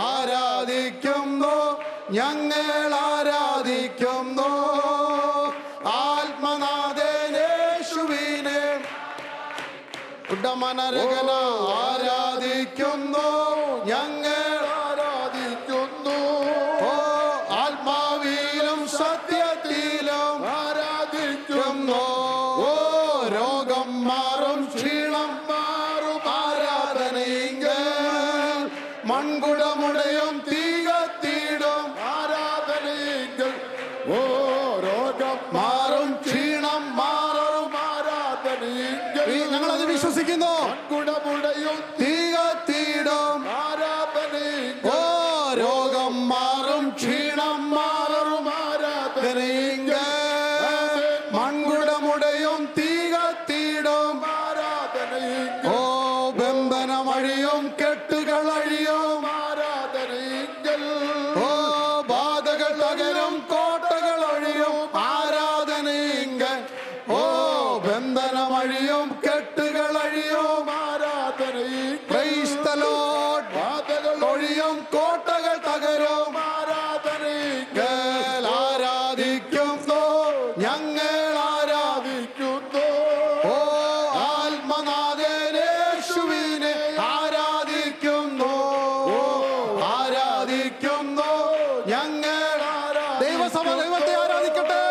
ആരാധിക്കുന്നു ഞങ്ങൾ ആരാധിക്കുന്നു ആത്മനാഥനേശുവിനെ ഉടമനരകന ആരാധിക്കുന്നു ഞങ്ങൾ ആരാധിക്കുന്നു ഓ ആത്മാവിലും സത്യത്തിലും ആരാധിക്കുന്നു ഓ രോഗം മാറും ക്ഷീണം മാറും ആരാധനയെങ്കിൽ മൺകുടമുടയും തീ കത്തിയിടും ആരാധനയെങ്കിൽ ഓ രോഗം വിശ്വസിക്കുന്നു. മൺകുടമുടയും തീ കത്തിയിടും. ആരാധനയെങ്കിൽ ഓ രോഗം മാറും, ക്ഷീണം മാറും. ആരാധനയെങ്കിൽ മൺകുടമുടയും, തീ കത്തിയിടും. ആരാധനയെങ്കിൽ ഓ ബന്ധനമഴിയും, കെട്ടുകൾ അഴിയും. ആരാധനയെങ്കിൽ ഓ ബാധകൾ തകരും, കോട്ടകൾ ഒഴിയും. ആരാധനയെങ്കിൽ ഓ ബന്ധനമഴിയും, കെട്ടുകൾ അഴിയും. ആരാധനയെങ്കിൽ Praise the Lord. ബാധകൾ ഒഴിയും, കോട്ടകൾ തകരും. ആരാധനയെങ്കിൽ ആരാധിക്കുന്നു, ഞങ്ങൾ ആരാധിക്കുന്നു. ഓ ആത്മനാഥൻ യേശുവിനെ ആരാധിക്കുന്നു. ആരാധിക്കുന്നു, ഞങ്ങൾ ദൈവസഭ ദൈവത്തെ ആരാധിക്കട്ടെ.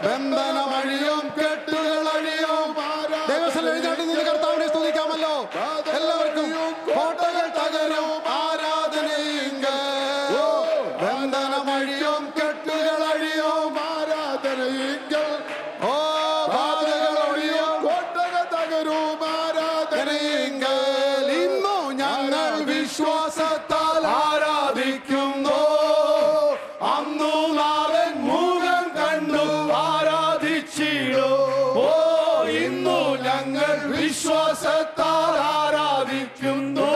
ബന്ധനമഴിയും, കെട്ടുകൾ അഴിയും. ദൈവസ്ഥലം എഴുന്നേറ്റ് നിന്ന് കർത്താവിനെ സ്തുതിക്കാമല്ലോ. എല്ലാവർക്കും കോട്ടകൾ തകരും. ആരാധനയെങ്കിൽ ബന്ധനമഴിയും, കെട്ടുകൾ അഴിയും. ആരാധനയെങ്കിൽ ഓ ബാധകൾ ഒഴിയും, കോട്ടകൾ തകരും. ആരാധനയെങ്കിൽ ഇന്നു ഞങ്ങൾ വിശ്വാസത്താൽ ആരാധിക്കുന്നു. അന്നു നാളൻ മുഖം കണ്ടു ആരാധിച്ചിടൂ. ഓ ഇന്നു ഞങ്ങൾ വിശ്വാസത്താൽ ആരാധിക്കുന്നു.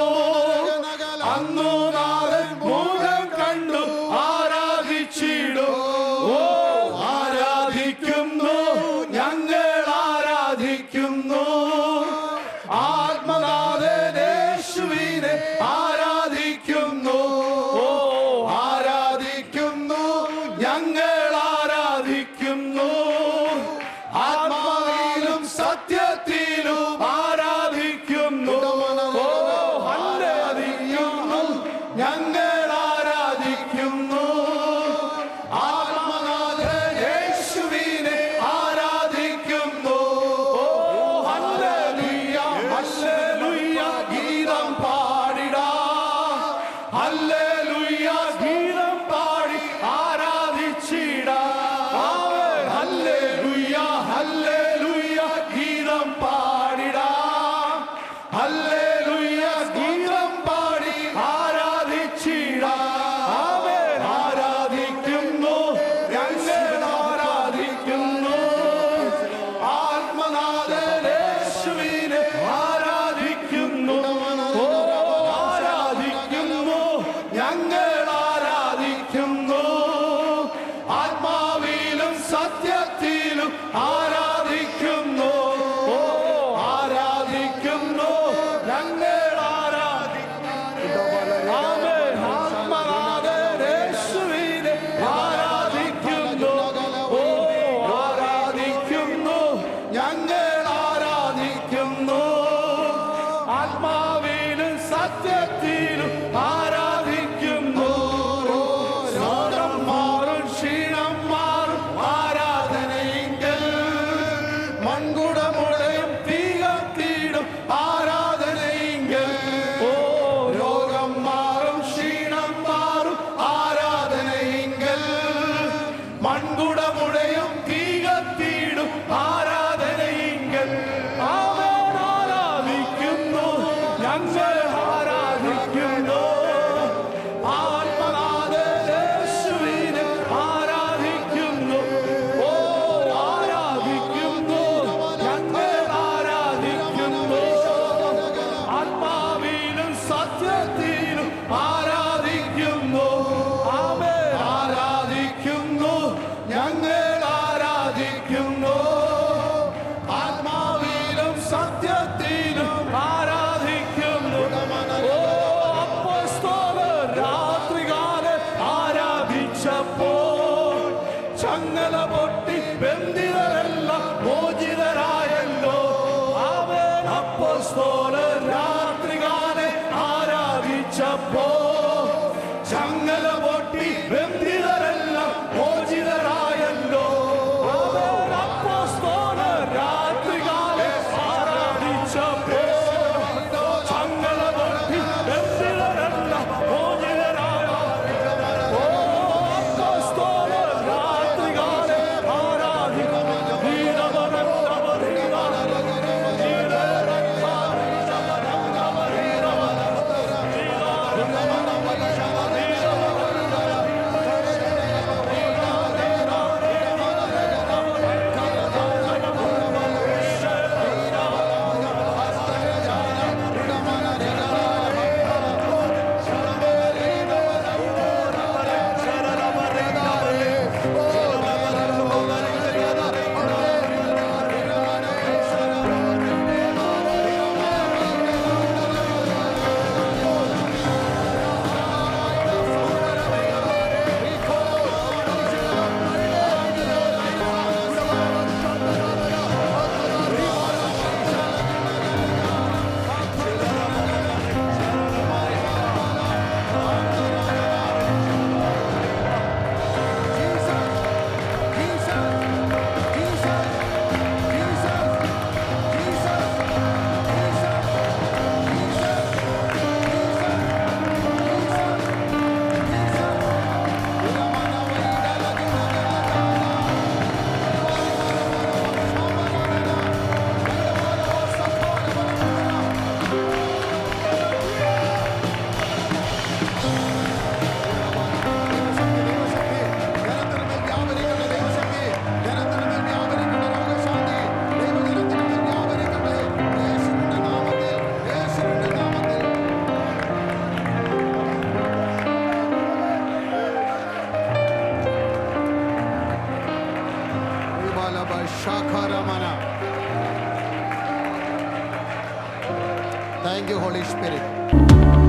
അന്നു നാളൻ മുഖം കണ്ടു ആരാധിച്ചിടൂ. ഓ ആരാധിക്കുന്നു, ഞങ്ങൾ ആരാധിക്കുന്നു. ആത്മനാഥൻ യേശുവിനെ ആരാധിക്കുന്നു. ഓ ആരാധിക്കുന്നു, ഞങ്ങൾ ആരാധിക്കുന്നു. ആത്മാവിലും സത്യത്തിലും ആരാധിക്കുന്നു. ഓ ആരാധിക്കുന്നു, ഞങ്ങൾ ആരാധിക്കുന്നു. ആത്മനാഥൻ യേശുവിനെ ആരാധിക്കുന്നു. ഓ ഹല്ലേലൂയ, ഹല്ലേലൂയ ഗീതം പാടിടാം. ഹല്ലേലൂയ ഗീതം പാടി ആരാധിച്ചിടാം. ഹല്ലേലൂയ, ഹല്ലേലൂയ ഗീതം പാടിടാം. ഹല്ലേലൂയ ഗീതം പാടി ആരാധിച്ചിടാം. ആരാധിക്കുന്നു, ഞങ്ങൾ ആരാധിക്കുന്നു. ആത്മനാഥൻ യേശുവിനെ ആരാധിക്കുന്നു. ഓ ആരാധിക്കുന്നു, ഞങ്ങൾ ആരാധിക്കുന്നു. ആത്മാവിലും സത്യത്തിലും ആരാധിക്കുന്നു. ഓ ആരാധിക്കുന്നു, ഞങ്ങൾ ആരാധിക്കുന്നു. ആമേൻ. ആത്മനാഥൻ യേശുവിനെ ആരാധിക്കുന്നു. ഓ ആരാധിക്കുന്നു, ഞങ്ങൾ ആരാധിക്കുന്നു. ആത്മാവിലും സത്യത്തിലും ആരാധിക്കുന്നു. രോഗം മാറും, ക്ഷീണം മാറും. ആരാധനയെങ്കിൽ മൺകുടമുടയും, തീ കത്തിയിടും. ആരാധനയെങ്കിൽ ഓ രോഗം മാറും, ക്ഷീണം മാറും. ആരാധനയെങ്കിൽ മൺകുടമുടയും, തീ കത്തിയിടും. ആരാധനയെങ്കിൽ അവൻ ആരാധിക്കുന്നു, ഞങ്ങൾ ആരാധിക്കുന്നു. ആത്മനാഥൻ യേശുവിനെ ആരാധിക്കുന്നു. ഓ ആരാധിക്കുന്നു, ഞങ്ങൾ Thank you, Holy Spirit.